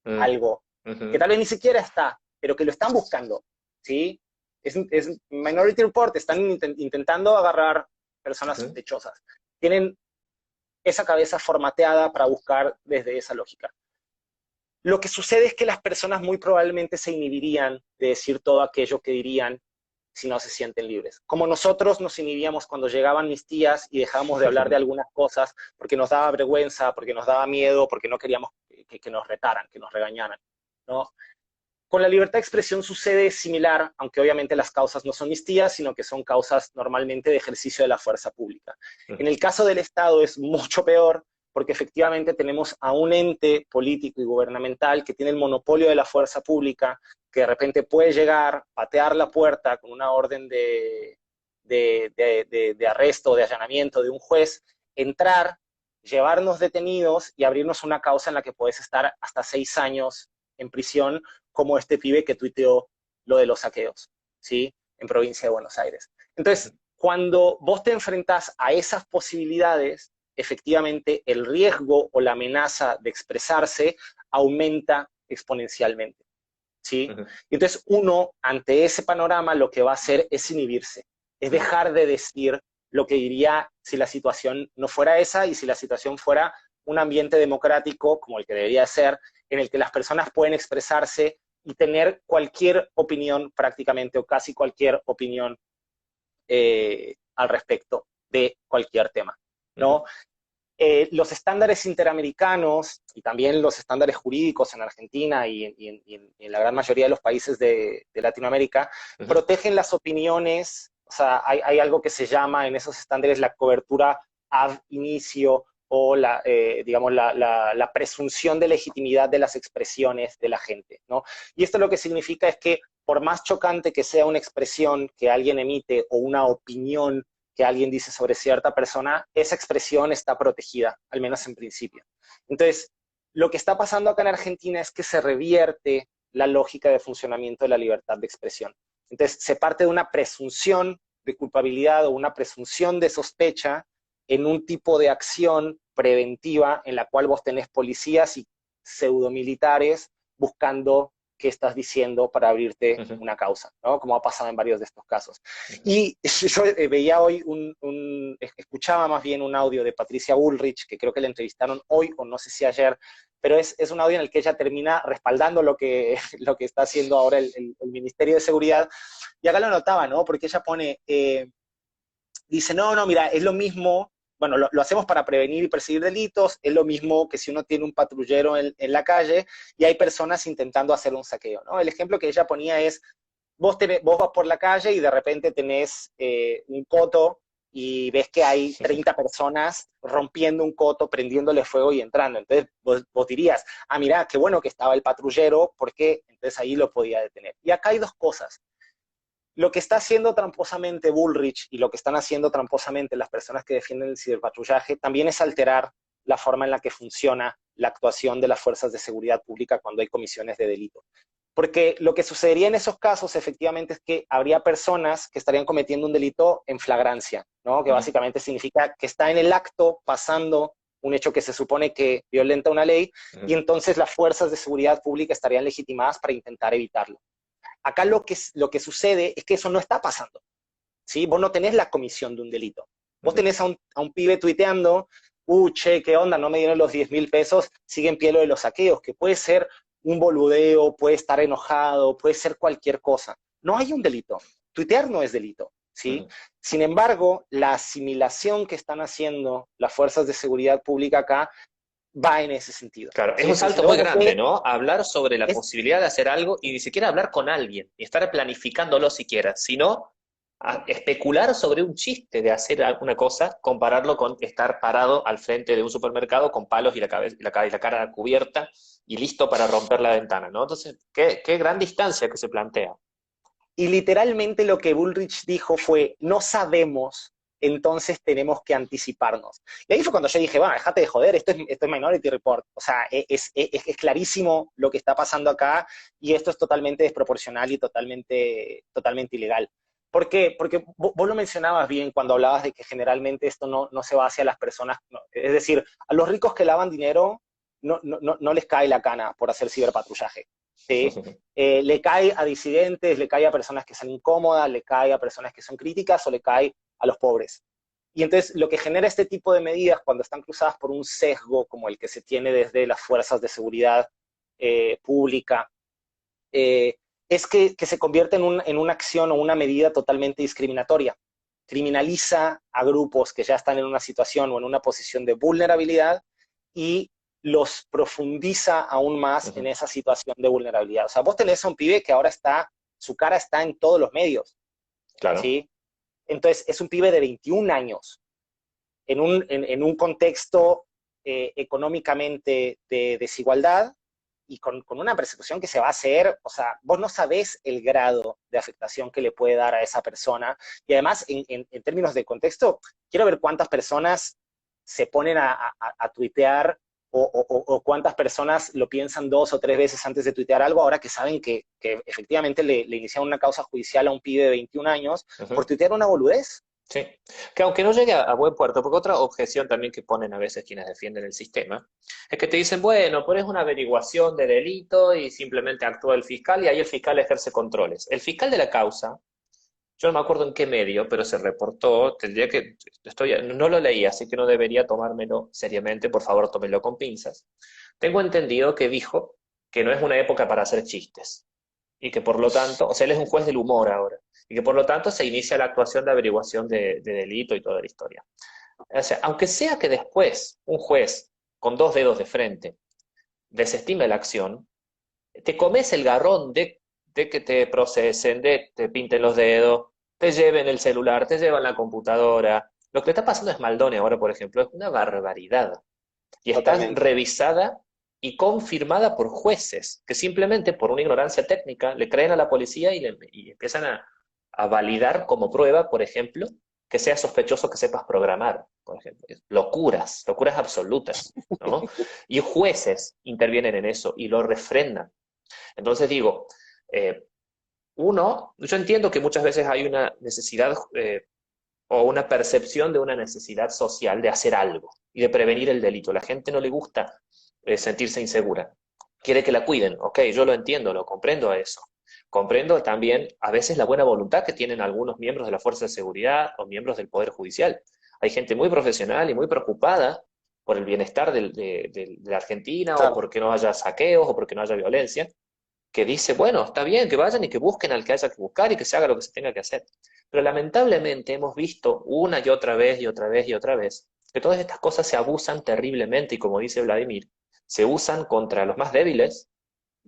algo que tal vez ni siquiera está, pero que lo están buscando, ¿sí? Es Minority Report, están intentando agarrar personas sospechosas. Tienen esa cabeza formateada para buscar desde esa lógica. Lo que sucede es que las personas muy probablemente se inhibirían de decir todo aquello que dirían si no se sienten libres. Como nosotros nos inhibíamos cuando llegaban mis tías y dejábamos de hablar de algunas cosas porque nos daba vergüenza, porque nos daba miedo, porque no queríamos que nos retaran, que nos regañaran, ¿no? Con la libertad de expresión sucede similar, aunque obviamente las causas no son mis tías, sino que son causas normalmente de ejercicio de la fuerza pública. En el caso del Estado es mucho peor, porque efectivamente tenemos a un ente político y gubernamental que tiene el monopolio de la fuerza pública, que de repente puede llegar, patear la puerta con una orden de arresto o de allanamiento de un juez, entrar, llevarnos detenidos y abrirnos una causa en la que puedes estar hasta 6 años en prisión, como este pibe que tuiteó lo de los saqueos, ¿sí? En provincia de Buenos Aires. Entonces, cuando vos te enfrentás a esas posibilidades, efectivamente el riesgo o la amenaza de expresarse aumenta exponencialmente, ¿sí? Y entonces uno, ante ese panorama, lo que va a hacer es inhibirse, es dejar de decir lo que diría si la situación no fuera esa y si la situación fuera un ambiente democrático como el que debería ser, en el que las personas pueden expresarse y tener cualquier opinión prácticamente o casi cualquier opinión al respecto de cualquier tema, ¿no? Los estándares interamericanos y también los estándares jurídicos en Argentina y en la gran mayoría de los países de Latinoamérica protegen las opiniones, o sea, hay algo que se llama en esos estándares la cobertura ad inicio o digamos, la presunción de legitimidad de las expresiones de la gente, ¿no? Y esto lo que significa es que por más chocante que sea una expresión que alguien emite o una opinión que alguien dice sobre cierta persona, esa expresión está protegida, al menos en principio. Entonces, lo que está pasando acá en Argentina es que se revierte la lógica de funcionamiento de la libertad de expresión. Entonces, se parte de una presunción de culpabilidad o una presunción de sospecha en un tipo de acción preventiva en la cual vos tenés policías y pseudomilitares buscando qué estás diciendo para abrirte Ujú, una causa, ¿no? Como ha pasado en varios de estos casos. ujú. Y yo veía hoy, escuchaba más bien un audio de Patricia Bullrich, que creo que la entrevistaron hoy o no sé si ayer, pero es un audio en el que ella termina respaldando lo que, lo que está haciendo ahora el Ministerio de Seguridad. Y acá lo notaba, ¿no? Porque ella pone, dice, no, no, mira, es lo mismo, bueno, lo hacemos para prevenir y perseguir delitos, es lo mismo que si uno tiene un patrullero en la calle y hay personas intentando hacer un saqueo, ¿no? El ejemplo que ella ponía es, vos vas por la calle y de repente tenés un coto y ves que hay 30 personas rompiendo un coto, prendiéndole fuego y entrando. Entonces vos dirías, ah, mira, qué bueno que estaba el patrullero, porque entonces ahí lo podía detener. Y acá hay dos cosas. Lo que está haciendo tramposamente Bullrich y lo que están haciendo tramposamente las personas que defienden el ciberpatrullaje también es alterar la forma en la que funciona la actuación de las fuerzas de seguridad pública cuando hay comisiones de delito. Porque lo que sucedería en esos casos efectivamente es que habría personas que estarían cometiendo un delito en flagrancia, ¿no? Que Ujú. básicamente significa que está en el acto pasando un hecho que se supone que violenta una ley y Ujú. entonces las fuerzas de seguridad pública estarían legitimadas para intentar evitarlo. Acá lo que sucede es que eso no está pasando, ¿sí? Vos no tenés la comisión de un delito. Vos Ujú. tenés a un pibe tuiteando, che, qué onda, no me dieron los 10.000 pesos, sigue en pie lo de los saqueos, que puede ser un boludeo, puede estar enojado, puede ser cualquier cosa. No hay un delito. Tuitear no es delito, ¿sí? Ujú. Sin embargo, la asimilación que están haciendo las fuerzas de seguridad pública acá va en ese sentido, Claro, es ¿sí? un Entonces salto dicen, muy oye, grande, ¿no? Hablar sobre la es, posibilidad de hacer algo y ni siquiera hablar con alguien, ni estar planificándolo siquiera, sino especular sobre un chiste de hacer alguna cosa, compararlo con estar parado al frente de un supermercado con palos y la cabeza, y la cara cubierta y listo para romper la ventana, ¿no? Entonces, qué gran distancia que se plantea. Y literalmente lo que Bullrich dijo fue, no sabemos, entonces tenemos que anticiparnos. Y ahí fue cuando yo dije, bueno, déjate de joder, esto es Minority Report. O sea, es clarísimo lo que está pasando acá y esto es totalmente desproporcional y totalmente ilegal. ¿Por qué? Porque vos lo mencionabas bien cuando hablabas de que generalmente esto no se va hacia las personas, no, es decir, a los ricos que lavan dinero no les cae la cana por hacer ciberpatrullaje. ¿Sí? Le cae a disidentes, le cae a personas que son incómodas, le cae a personas que son críticas o le cae a los pobres. Y entonces lo que genera este tipo de medidas cuando están cruzadas por un sesgo como el que se tiene desde las fuerzas de seguridad pública, eh, es que se convierte en una acción o una medida totalmente discriminatoria. Criminaliza a grupos que ya están en una situación o en una posición de vulnerabilidad y los profundiza aún más en Ujú. esa situación de vulnerabilidad. O sea, vos tenés a un pibe que ahora su cara está en todos los medios, Claro. ¿sí? Entonces, es un pibe de 21 años, en un contexto económicamente de desigualdad y con una persecución que se va a hacer, o sea, vos no sabés el grado de afectación que le puede dar a esa persona. Y además, en términos de contexto, quiero ver cuántas personas se ponen a tuitear o cuántas personas lo piensan 2 o 3 veces antes de tuitear algo, ahora que saben que efectivamente le iniciaron una causa judicial a un pibe de 21 años por Ujú. tuitear una boludez. Sí, que aunque no llegue a buen puerto, porque otra objeción también que ponen a veces quienes defienden el sistema, es que te dicen, bueno, pero es una averiguación de delito y simplemente actúa el fiscal y ahí el fiscal ejerce controles. El fiscal de la causa, yo no me acuerdo en qué medio, pero se reportó, tendría que, no lo leí, así que no debería tomármelo seriamente, por favor, tómelo con pinzas. Tengo entendido que dijo que no es una época para hacer chistes y que por lo tanto, o sea, él es un juez del humor ahora, y que por lo tanto se inicia la actuación de averiguación de delito y toda la historia. O sea, aunque sea que después un juez con dos dedos de frente desestime la acción, te comes el garrón de que te procesen, de te pinten los dedos, te lleven el celular, te llevan la computadora. Lo que le está pasando es Maldonado ahora, por ejemplo, es una barbaridad y está Totalmente. revisada y confirmada por jueces que simplemente por una ignorancia técnica le creen a la policía y empiezan a validar como prueba, por ejemplo, que sea sospechoso que sepas programar, por ejemplo. Locuras, locuras absolutas, ¿no? Y jueces intervienen en eso y lo refrendan. Entonces digo, eh, yo entiendo que muchas veces hay una necesidad o una percepción de una necesidad social de hacer algo y de prevenir el delito. A la gente no le gusta sentirse insegura. quiere que la cuiden. Ok, yo lo entiendo, lo comprendo a eso. Comprendo también a veces la buena voluntad que tienen algunos miembros de la Fuerza de Seguridad o miembros del Poder Judicial. Hay gente muy profesional y muy preocupada por el bienestar de la Argentina o Claro, porque no haya saqueos o porque no haya violencia, que dice, bueno, está bien, que vayan y que busquen al que haya que buscar y que se haga lo que se tenga que hacer. Pero lamentablemente hemos visto una y otra vez y otra vez y otra vez que todas estas cosas se abusan terriblemente y como dice Vladimir, se usan contra los más débiles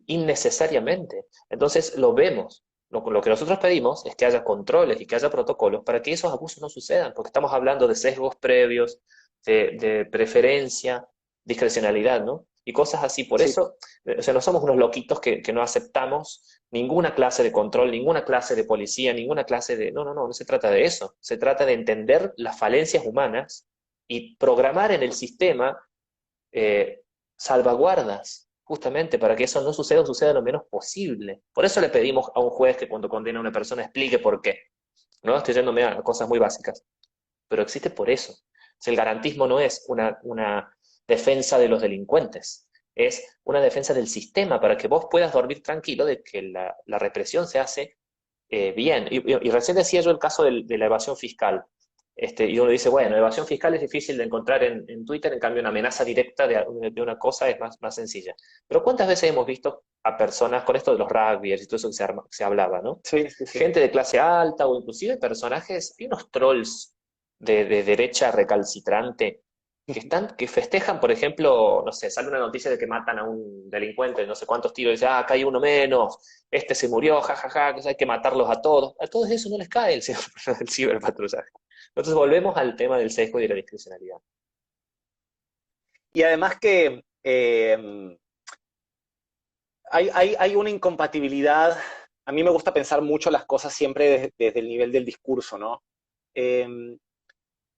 innecesariamente. Entonces lo vemos. Lo que nosotros pedimos es que haya controles y que haya protocolos para que esos abusos no sucedan, porque estamos hablando de sesgos previos, de preferencia, discrecionalidad, ¿no? Y cosas así. Por sí. eso, o sea, no somos unos loquitos que no aceptamos ninguna clase de control, ninguna clase de policía, ninguna clase de... No, no, no, no se trata de eso. Se trata de entender las falencias humanas y programar en el sistema eh, salvaguardas, justamente para que eso no suceda o suceda lo menos posible. Por eso le pedimos a un juez que cuando condena a una persona explique por qué. No estoy yéndome a cosas muy básicas, pero existe por eso. O sea, el garantismo no es una defensa de los delincuentes, es una defensa del sistema para que vos puedas dormir tranquilo de que la represión se hace bien. Y recién decía yo el caso de la evasión fiscal. Y uno dice, bueno, evasión fiscal es difícil de encontrar en Twitter, en cambio una amenaza directa de una cosa es más sencilla. Pero ¿cuántas veces hemos visto a personas, con esto de los rugbyers y todo eso se hablaba, ¿no? Sí, sí, sí. Gente de clase alta o inclusive personajes, hay unos trolls de derecha recalcitrante que festejan, por ejemplo, no sé, sale una noticia de que matan a un delincuente, no sé cuántos tiros, y dice, ah, acá hay uno menos, este se murió, jajaja, que hay que matarlos a todos. A todos eso no les cae el ciberpatrullaje. Entonces volvemos al tema del sesgo y de la discrecionalidad. Y además que hay una incompatibilidad. A mí me gusta pensar mucho las cosas siempre desde el nivel del discurso, ¿no? Eh,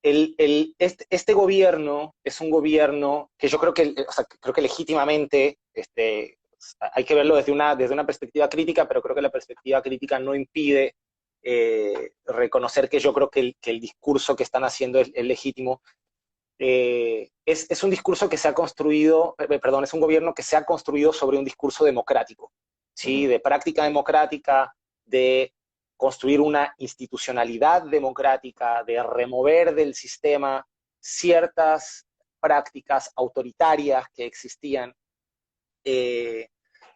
este gobierno es un gobierno que yo creo que, o sea, creo que legítimamente hay que verlo desde una perspectiva crítica, pero creo que la perspectiva crítica no impide reconocer que yo creo que el discurso que están haciendo es legítimo. Es un discurso que se ha construido, perdón, es un gobierno que se ha construido sobre un discurso democrático, ¿sí? Ujú. De práctica democrática, de construir una institucionalidad democrática, de remover del sistema ciertas prácticas autoritarias que existían. eh,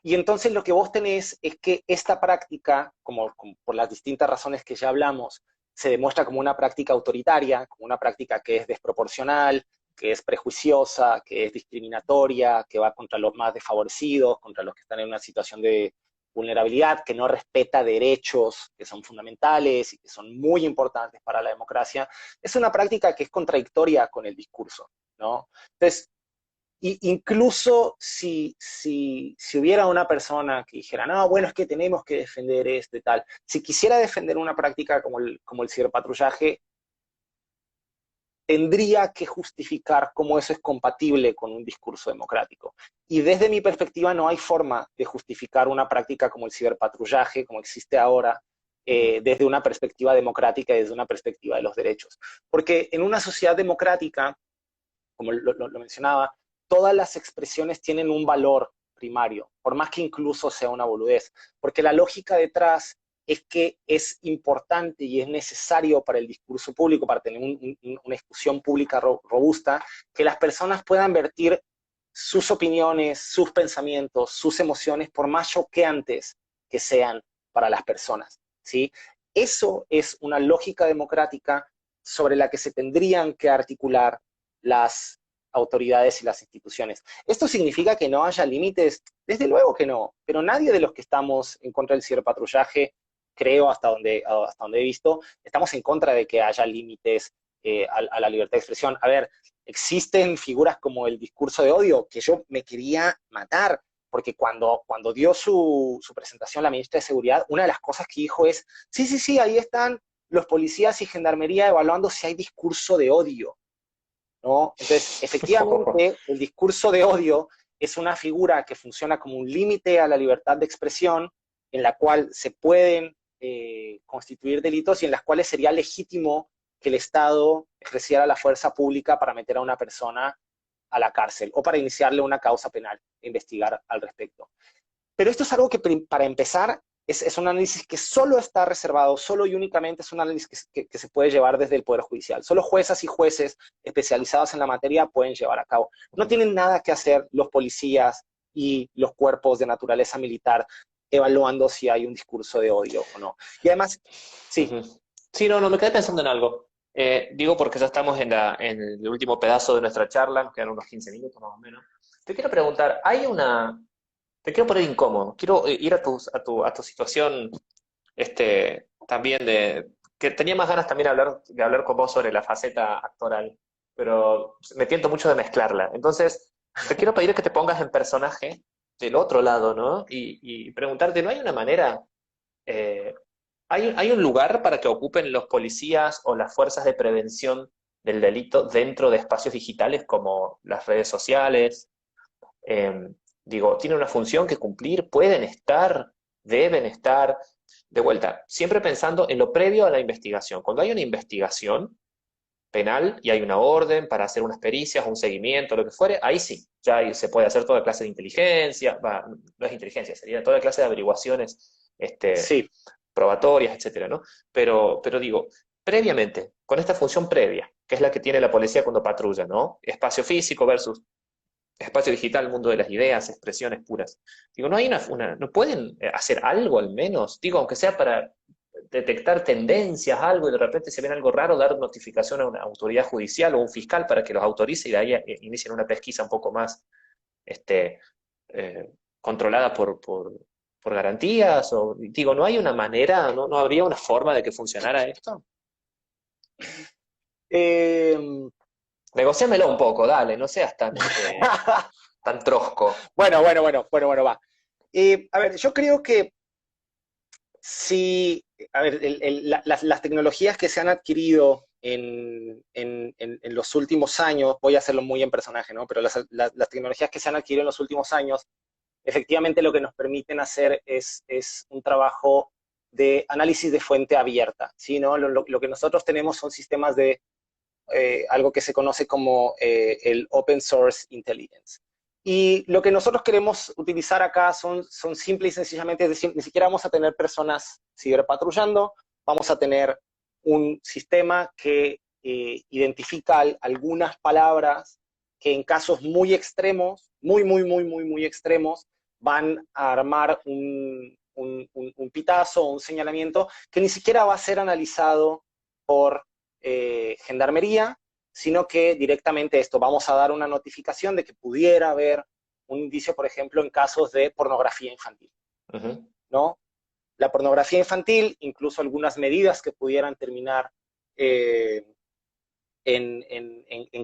y entonces lo que vos tenés es que esta práctica, como por las distintas razones que ya hablamos, se demuestra como una práctica autoritaria, como una práctica que es desproporcional, que es prejuiciosa, que es discriminatoria, que va contra los más desfavorecidos, contra los que están en una situación de vulnerabilidad, que no respeta derechos que son fundamentales y que son muy importantes para la democracia. Es una práctica que es contradictoria con el discurso, ¿no? Entonces, incluso si hubiera una persona que dijera, no, bueno, es que tenemos que defender esto y tal, si quisiera defender una práctica como el ciberpatrullaje, tendría que justificar cómo eso es compatible con un discurso democrático. Y desde mi perspectiva no hay forma de justificar una práctica como el ciberpatrullaje, como existe ahora, Ujú. desde una perspectiva democrática y desde una perspectiva de los derechos. Porque en una sociedad democrática, como lo mencionaba, todas las expresiones tienen un valor primario, por más que incluso sea una boludez, porque la lógica detrás es que es importante y es necesario para el discurso público, para tener una discusión pública robusta, que las personas puedan vertir sus opiniones, sus pensamientos, sus emociones, por más choqueantes que sean para las personas, ¿sí? Eso es una lógica democrática sobre la que se tendrían que articular las autoridades y las instituciones. ¿Esto significa que no haya límites? Desde luego que no, pero nadie de los que estamos en contra del ciberpatrullaje, creo hasta donde he visto, estamos en contra de que haya límites a la libertad de expresión. A ver, existen figuras como el discurso de odio, que yo me quería matar, porque cuando dio su presentación la ministra de Seguridad, una de las cosas que dijo es, sí, sí, sí, ahí están los policías y gendarmería evaluando si hay discurso de odio, ¿no? Entonces, efectivamente, el discurso de odio es una figura que funciona como un límite a la libertad de expresión, en la cual se pueden constituir delitos y en las cuales sería legítimo que el Estado ejerciera la fuerza pública para meter a una persona a la cárcel o para iniciarle una causa penal e investigar al respecto. Pero esto es algo que para empezar es un análisis que solo está reservado, solo y únicamente es un análisis que se puede llevar desde el Poder Judicial. Solo juezas y jueces especializados en la materia pueden llevar a cabo. No tienen nada que hacer los policías y los cuerpos de naturaleza militar evaluando si hay un discurso de odio o no. Y además, sí. Sí, no, me quedé pensando en algo. Digo porque ya estamos en el último pedazo de nuestra charla, nos quedan unos 15 minutos más o menos. Te quiero preguntar, te quiero poner incómodo, quiero ir a tu situación también que tenía más ganas también de hablar con vos sobre la faceta actoral, pero me tiento mucho de mezclarla. Entonces, te quiero pedir que te pongas en personaje del otro lado, ¿no? Y preguntarte, ¿no hay una manera, hay un lugar para que ocupen los policías o las fuerzas de prevención del delito dentro de espacios digitales como las redes sociales? Eh, Digo, tienen una función que cumplir, pueden estar, deben estar. De vuelta, siempre pensando en lo previo a la investigación. Cuando hay una investigación penal y hay una orden para hacer unas pericias, un seguimiento, lo que fuere, ahí sí, ya ahí se puede hacer toda clase de inteligencia, no es inteligencia, sería toda clase de averiguaciones Sí. probatorias, etcétera, ¿no? Pero digo, previamente, con esta función previa, que es la que tiene la policía cuando patrulla, ¿no? Espacio físico versus espacio digital, mundo de las ideas, expresiones puras. Digo, no hay no pueden hacer algo al menos, digo, aunque sea para detectar tendencias, algo, y de repente se ven algo raro, dar notificación a una autoridad judicial o un fiscal para que los autorice y de ahí inicien una pesquisa un poco más este, controlada por garantías, o digo, ¿no hay una manera, no habría una forma de que funcionara esto? Eh, Negociámelo un poco, dale, no seas tan trosco. bueno, va. A ver, yo creo que si, a ver, las tecnologías que se han adquirido en los últimos años, voy a hacerlo muy en personaje, ¿no? Pero las tecnologías que se han adquirido en los últimos años, efectivamente lo que nos permiten hacer es un trabajo de análisis de fuente abierta, ¿sí? ¿No? Lo que nosotros tenemos son sistemas de algo que se conoce como el Open Source Intelligence. Y lo que nosotros queremos utilizar acá son simple y sencillamente, es decir, ni siquiera vamos a tener personas ciberpatrullando, vamos a tener un sistema que identifica algunas palabras que en casos muy extremos, muy extremos, van a armar un pitazo o un señalamiento que ni siquiera va a ser analizado por gendarmería, sino que directamente esto, vamos a dar una notificación de que pudiera haber un indicio, por ejemplo, en casos de pornografía infantil, ¿no? La pornografía infantil, incluso algunas medidas que pudieran terminar en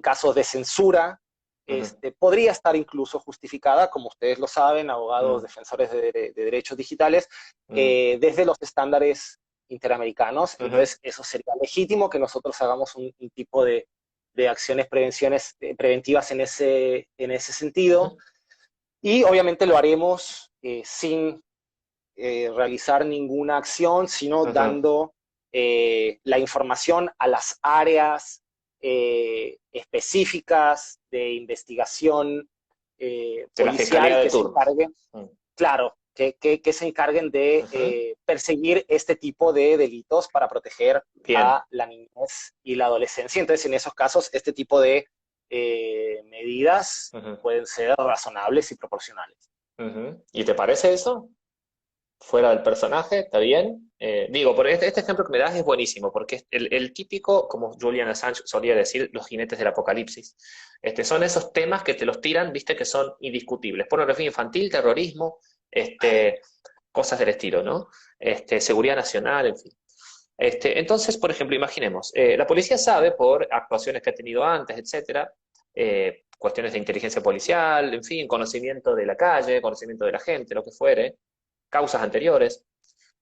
casos de censura, podría estar incluso justificada, como ustedes lo saben, abogados, defensores de derechos digitales, desde los estándares interamericanos. Entonces, eso sería legítimo que nosotros hagamos un tipo de acciones preventivas en ese sentido. Y obviamente lo haremos sin realizar ninguna acción, sino dando la información a las áreas específicas de investigación policial que se encarguen, claro, que se encarguen de perseguir este tipo de delitos para proteger a la niñez y la adolescencia. Entonces, en esos casos, este tipo de medidas pueden ser razonables y proporcionales. ¿Y te parece eso? Fuera del personaje, ¿está bien? Digo, por este ejemplo que me das es buenísimo, porque es el típico, como Julian Assange solía decir, los jinetes del apocalipsis. Son esos temas que te los tiran, viste, que son indiscutibles. Pornografía infantil, terrorismo, cosas del estilo, ¿no? Seguridad nacional, en fin. Entonces, por ejemplo, imaginemos, la policía sabe por actuaciones que ha tenido antes, etcétera, cuestiones de inteligencia policial, en fin, conocimiento de la calle, conocimiento de la gente, lo que fuere, causas anteriores,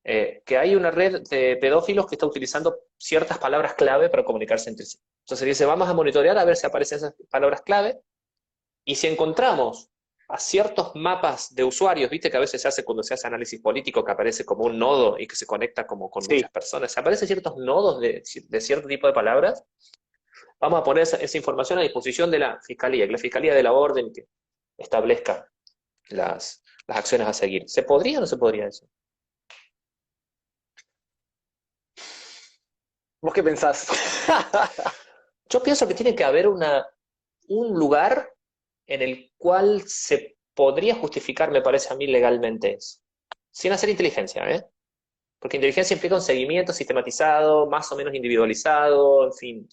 que hay una red de pedófilos que está utilizando ciertas palabras clave para comunicarse entre sí. Entonces dice, vamos a monitorear a ver si aparecen esas palabras clave, y si encontramos a ciertos mapas de usuarios, viste que a veces se hace cuando se hace análisis político, que aparece como un nodo y que se conecta como con muchas personas, aparecen ciertos nodos de cierto tipo de palabras, vamos a poner esa información a disposición de la Fiscalía, que la Fiscalía dé la orden que establezca las acciones a seguir. ¿Se podría o no se podría eso? ¿Vos qué pensás? Yo pienso que tiene que haber un lugar en el cual se podría justificar, me parece a mí, legalmente eso. Sin hacer inteligencia, ¿eh? Porque inteligencia implica un seguimiento sistematizado, más o menos individualizado, en fin.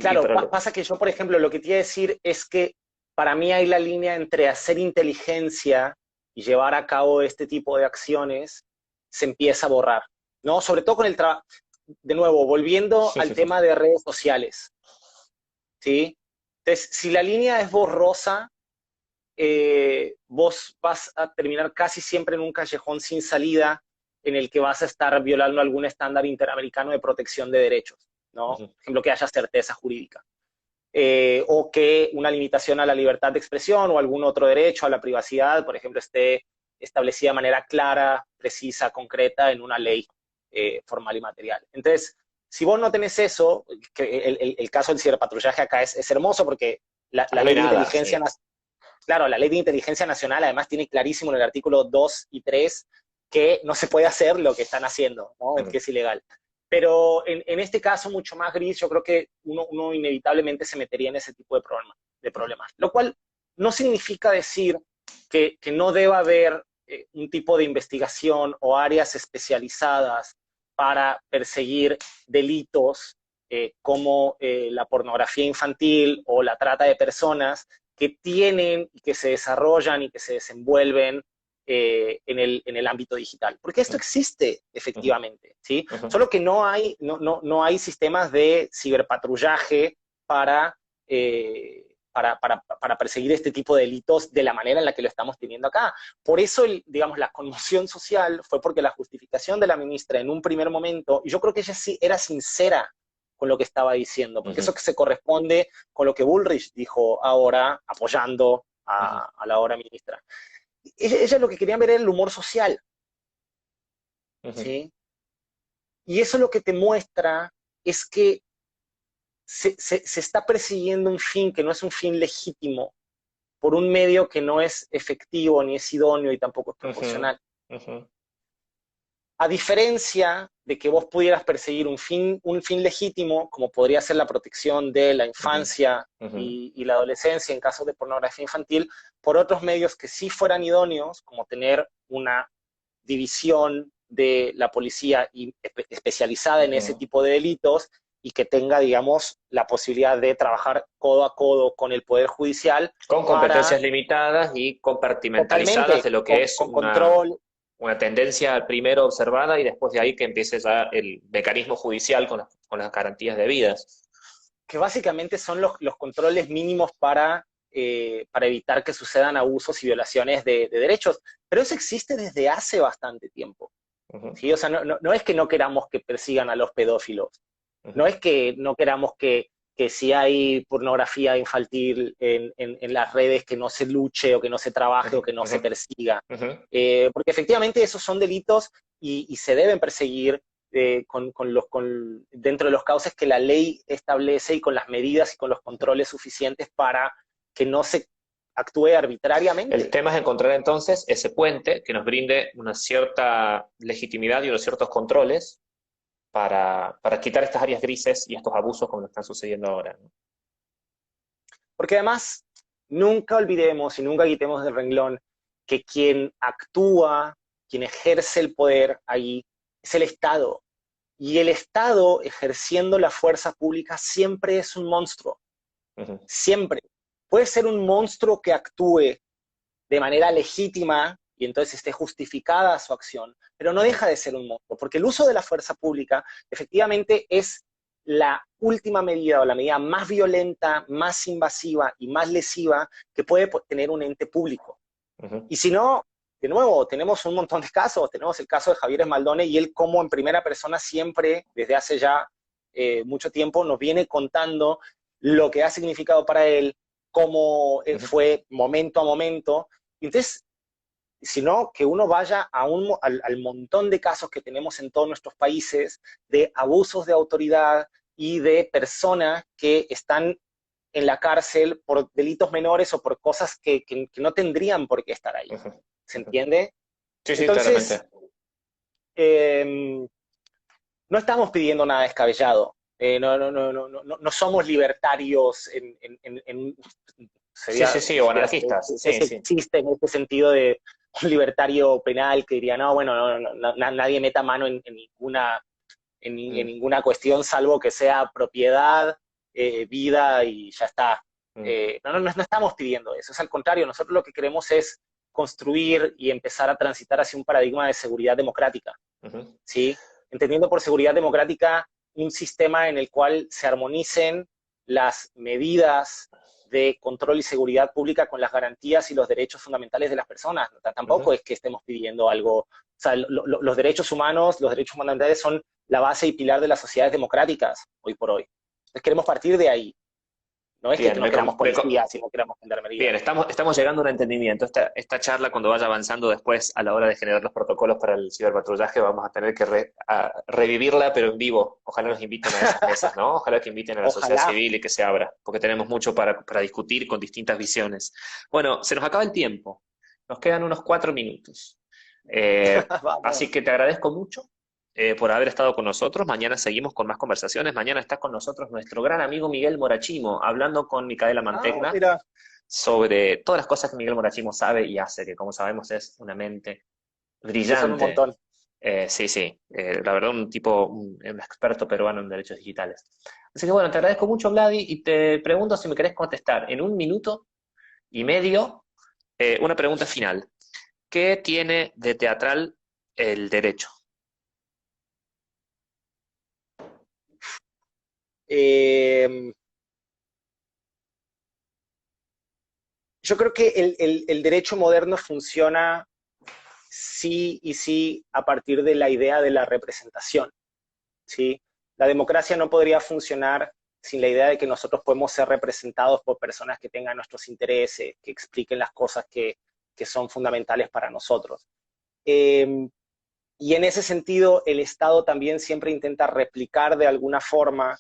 Claro, pasa que yo, por ejemplo, lo que te iba a decir es que para mí hay la línea entre hacer inteligencia y llevar a cabo este tipo de acciones, se empieza a borrar, ¿no? Sobre todo con el trabajo, de nuevo, volviendo al tema de redes sociales, ¿sí? Entonces, si la línea es borrosa, vos vas a terminar casi siempre en un callejón sin salida en el que vas a estar violando algún estándar interamericano de protección de derechos, ¿no? Por ejemplo, que haya certeza jurídica. O que una limitación a la libertad de expresión o algún otro derecho a la privacidad, por ejemplo, esté establecida de manera clara, precisa, concreta en una ley formal y material. Entonces, si vos no tenés eso, que el caso del ciberpatrullaje acá es hermoso porque la ley de inteligencia nacional, claro, la ley de inteligencia nacional además tiene clarísimo en el artículo 2 y 3 que no se puede hacer lo que están haciendo, ¿no? Que es ilegal. Pero en este caso mucho más gris, yo creo que uno inevitablemente se metería en ese tipo de problemas. Lo cual no significa decir que no deba haber un tipo de investigación o áreas especializadas para perseguir delitos como la pornografía infantil o la trata de personas que tienen y que se desarrollan y que se desenvuelven en el ámbito digital. Porque esto existe efectivamente, ¿sí? Solo que no hay sistemas de ciberpatrullaje para perseguir este tipo de delitos de la manera en la que lo estamos teniendo acá. Por eso, digamos, la conmoción social fue porque la justificación de la ministra en un primer momento, y yo creo que ella sí era sincera con lo que estaba diciendo, porque eso que se corresponde con lo que Bullrich dijo ahora, apoyando a la ahora ministra. Ella lo que quería ver era el humor social, ¿sí? Y eso lo que te muestra es que se está persiguiendo un fin que no es un fin legítimo por un medio que no es efectivo, ni es idóneo y tampoco es proporcional. A diferencia de que vos pudieras perseguir un fin legítimo, como podría ser la protección de la infancia y la adolescencia en casos de pornografía infantil, por otros medios que sí fueran idóneos, como tener una división de la policía especializada en ese tipo de delitos y que tenga, digamos, la posibilidad de trabajar codo a codo con el Poder Judicial. Con competencias limitadas y compartimentalizadas de lo que es control. Una tendencia primero observada y después de ahí que empiece ya el mecanismo judicial con las garantías debidas. Que básicamente son los controles mínimos para evitar que sucedan abusos y violaciones de derechos. Pero eso existe desde hace bastante tiempo. ¿Sí? O sea, no es que no queramos que persigan a los pedófilos. No es que no queramos que si hay pornografía infantil en las redes, que no se luche o que no se trabaje o que no se persiga. Porque efectivamente esos son delitos y se deben perseguir dentro de los cauces que la ley establece y con las medidas y con los controles suficientes para que no se actúe arbitrariamente. El tema es encontrar entonces ese puente que nos brinde una cierta legitimidad y unos ciertos controles para quitar estas áreas grises y estos abusos como lo están sucediendo ahora, ¿no? Porque además, nunca olvidemos y nunca quitemos del renglón que quien actúa, quien ejerce el poder ahí, es el Estado. Y el Estado, ejerciendo la fuerza pública, siempre es un monstruo. Siempre. Puede ser un monstruo que actúe de manera legítima y entonces esté justificada su acción, pero no deja de ser un monstruo, porque el uso de la fuerza pública efectivamente es la última medida o la medida más violenta, más invasiva y más lesiva que puede tener un ente público. Y si no, de nuevo, tenemos un montón de casos. Tenemos el caso de Javier Esmaldone y él como en primera persona siempre, desde hace ya mucho tiempo, nos viene contando lo que ha significado para él, cómo fue momento a momento. Entonces, sino que uno vaya al montón de casos que tenemos en todos nuestros países de abusos de autoridad, y de personas que están en la cárcel por delitos menores o por cosas que no tendrían por qué estar ahí. Ujú, ¿Se ujú. entiende? Sí, sí, Entonces, claramente. eh, no estamos pidiendo nada descabellado. No somos libertarios Sí, sí, sería, sí, o anarquistas. Sí, ese sí. chiste en este sentido de un libertario penal que diría, no, bueno, nadie meta mano en Mm, ninguna cuestión salvo que sea propiedad, vida y ya está. mm, No estamos pidiendo eso, es al contrario, nosotros lo que queremos es construir y empezar a transitar hacia un paradigma de seguridad democrática, ujú. ¿sí? Entendiendo por seguridad democrática un sistema en el cual se armonicen las medidas de control y seguridad pública con las garantías y los derechos fundamentales de las personas. Tampoco Ujú. es que estemos pidiendo algo, o sea, los derechos humanos, los derechos fundamentales son la base y pilar de las sociedades democráticas hoy por hoy. Entonces queremos partir de ahí. No es que Bien, no queramos policías y no queramos gendarmería. bien, estamos llegando a un entendimiento. Esta charla, cuando vaya avanzando después a la hora de generar los protocolos para el ciberpatrullaje, vamos a tener que revivirla, pero en vivo. Ojalá nos inviten a esas mesas, ¿no? Ojalá que inviten a la sociedad Ojalá. civil y que se abra, porque tenemos mucho para discutir con distintas visiones. Bueno, se nos acaba el tiempo. Nos quedan unos 4 minutos. Así Vamos. que te agradezco mucho por haber estado con nosotros. Mañana seguimos con más conversaciones. Mañana está con nosotros nuestro gran amigo Miguel Morachimo, hablando con Micaela Ah, Mantegna mira, sobre todas las cosas que Miguel Morachimo sabe y hace, que como sabemos es una mente que son un brillante. montón. Sí, sí, la verdad un tipo, un experto peruano en derechos digitales. Así que bueno, te agradezco mucho, Vladi, y te pregunto si me querés contestar en 1 minuto y medio una pregunta final. ¿Qué tiene de teatral el derecho? Eh, yo creo que el derecho moderno funciona sí y sí a partir de la idea de la representación, ¿sí? La democracia no podría funcionar sin la idea de que nosotros podemos ser representados por personas que tengan nuestros intereses, que expliquen las cosas que son fundamentales para nosotros. Eh, y en ese sentido, el Estado también siempre intenta replicar de alguna forma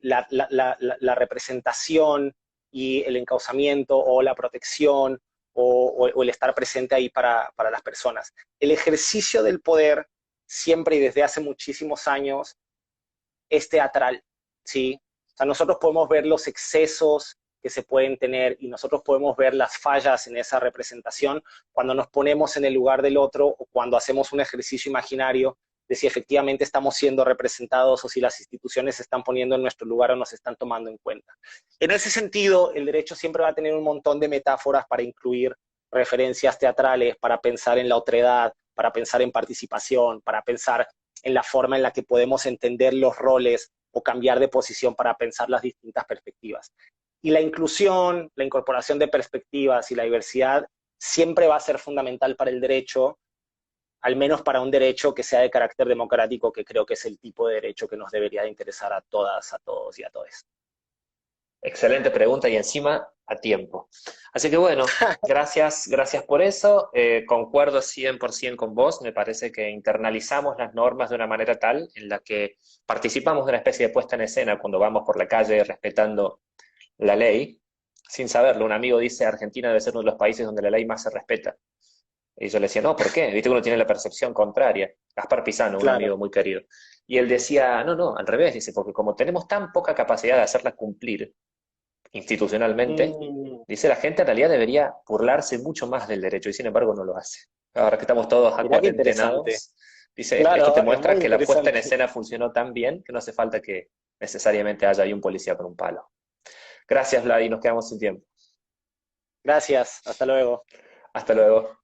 la representación y el encauzamiento o la protección o el estar presente ahí para las personas. El ejercicio del poder siempre y desde hace muchísimos años es teatral, ¿sí? O sea, nosotros podemos ver los excesos que se pueden tener y nosotros podemos ver las fallas en esa representación cuando nos ponemos en el lugar del otro o cuando hacemos un ejercicio imaginario de si efectivamente estamos siendo representados o si las instituciones se están poniendo en nuestro lugar o nos están tomando en cuenta. En ese sentido, el derecho siempre va a tener un montón de metáforas para incluir referencias teatrales, para pensar en la otredad, para pensar en participación, para pensar en la forma en la que podemos entender los roles o cambiar de posición para pensar las distintas perspectivas. Y la inclusión, la incorporación de perspectivas y la diversidad siempre va a ser fundamental para el derecho, al menos para un derecho que sea de carácter democrático, que creo que es el tipo de derecho que nos debería de interesar a todas, a todos y a todos. Excelente pregunta y encima a tiempo. Así que bueno, gracias, gracias por eso. Concuerdo 100% con vos. Me parece que internalizamos las normas de una manera tal en la que participamos de una especie de puesta en escena cuando vamos por la calle respetando la ley, sin saberlo. Un amigo dice, Argentina debe ser uno de los países donde la ley más se respeta. Y yo le decía, no, ¿por qué? Viste que uno tiene la percepción contraria. Gaspar Pisano, un Claro. amigo muy querido. Y él decía, no, no, al revés, dice, porque como tenemos tan poca capacidad de hacerla cumplir, institucionalmente, Mm, dice la gente en realidad debería burlarse mucho más del derecho y sin embargo no lo hace. Ahora que estamos todos mirá qué interesante. acuarentenados, dice, esto te Claro, es muestra muy que la puesta en interesante. escena funcionó tan bien que no hace falta que necesariamente haya ahí un policía con un palo. Gracias, Vlad, y nos quedamos sin tiempo. Gracias, hasta luego. Hasta luego.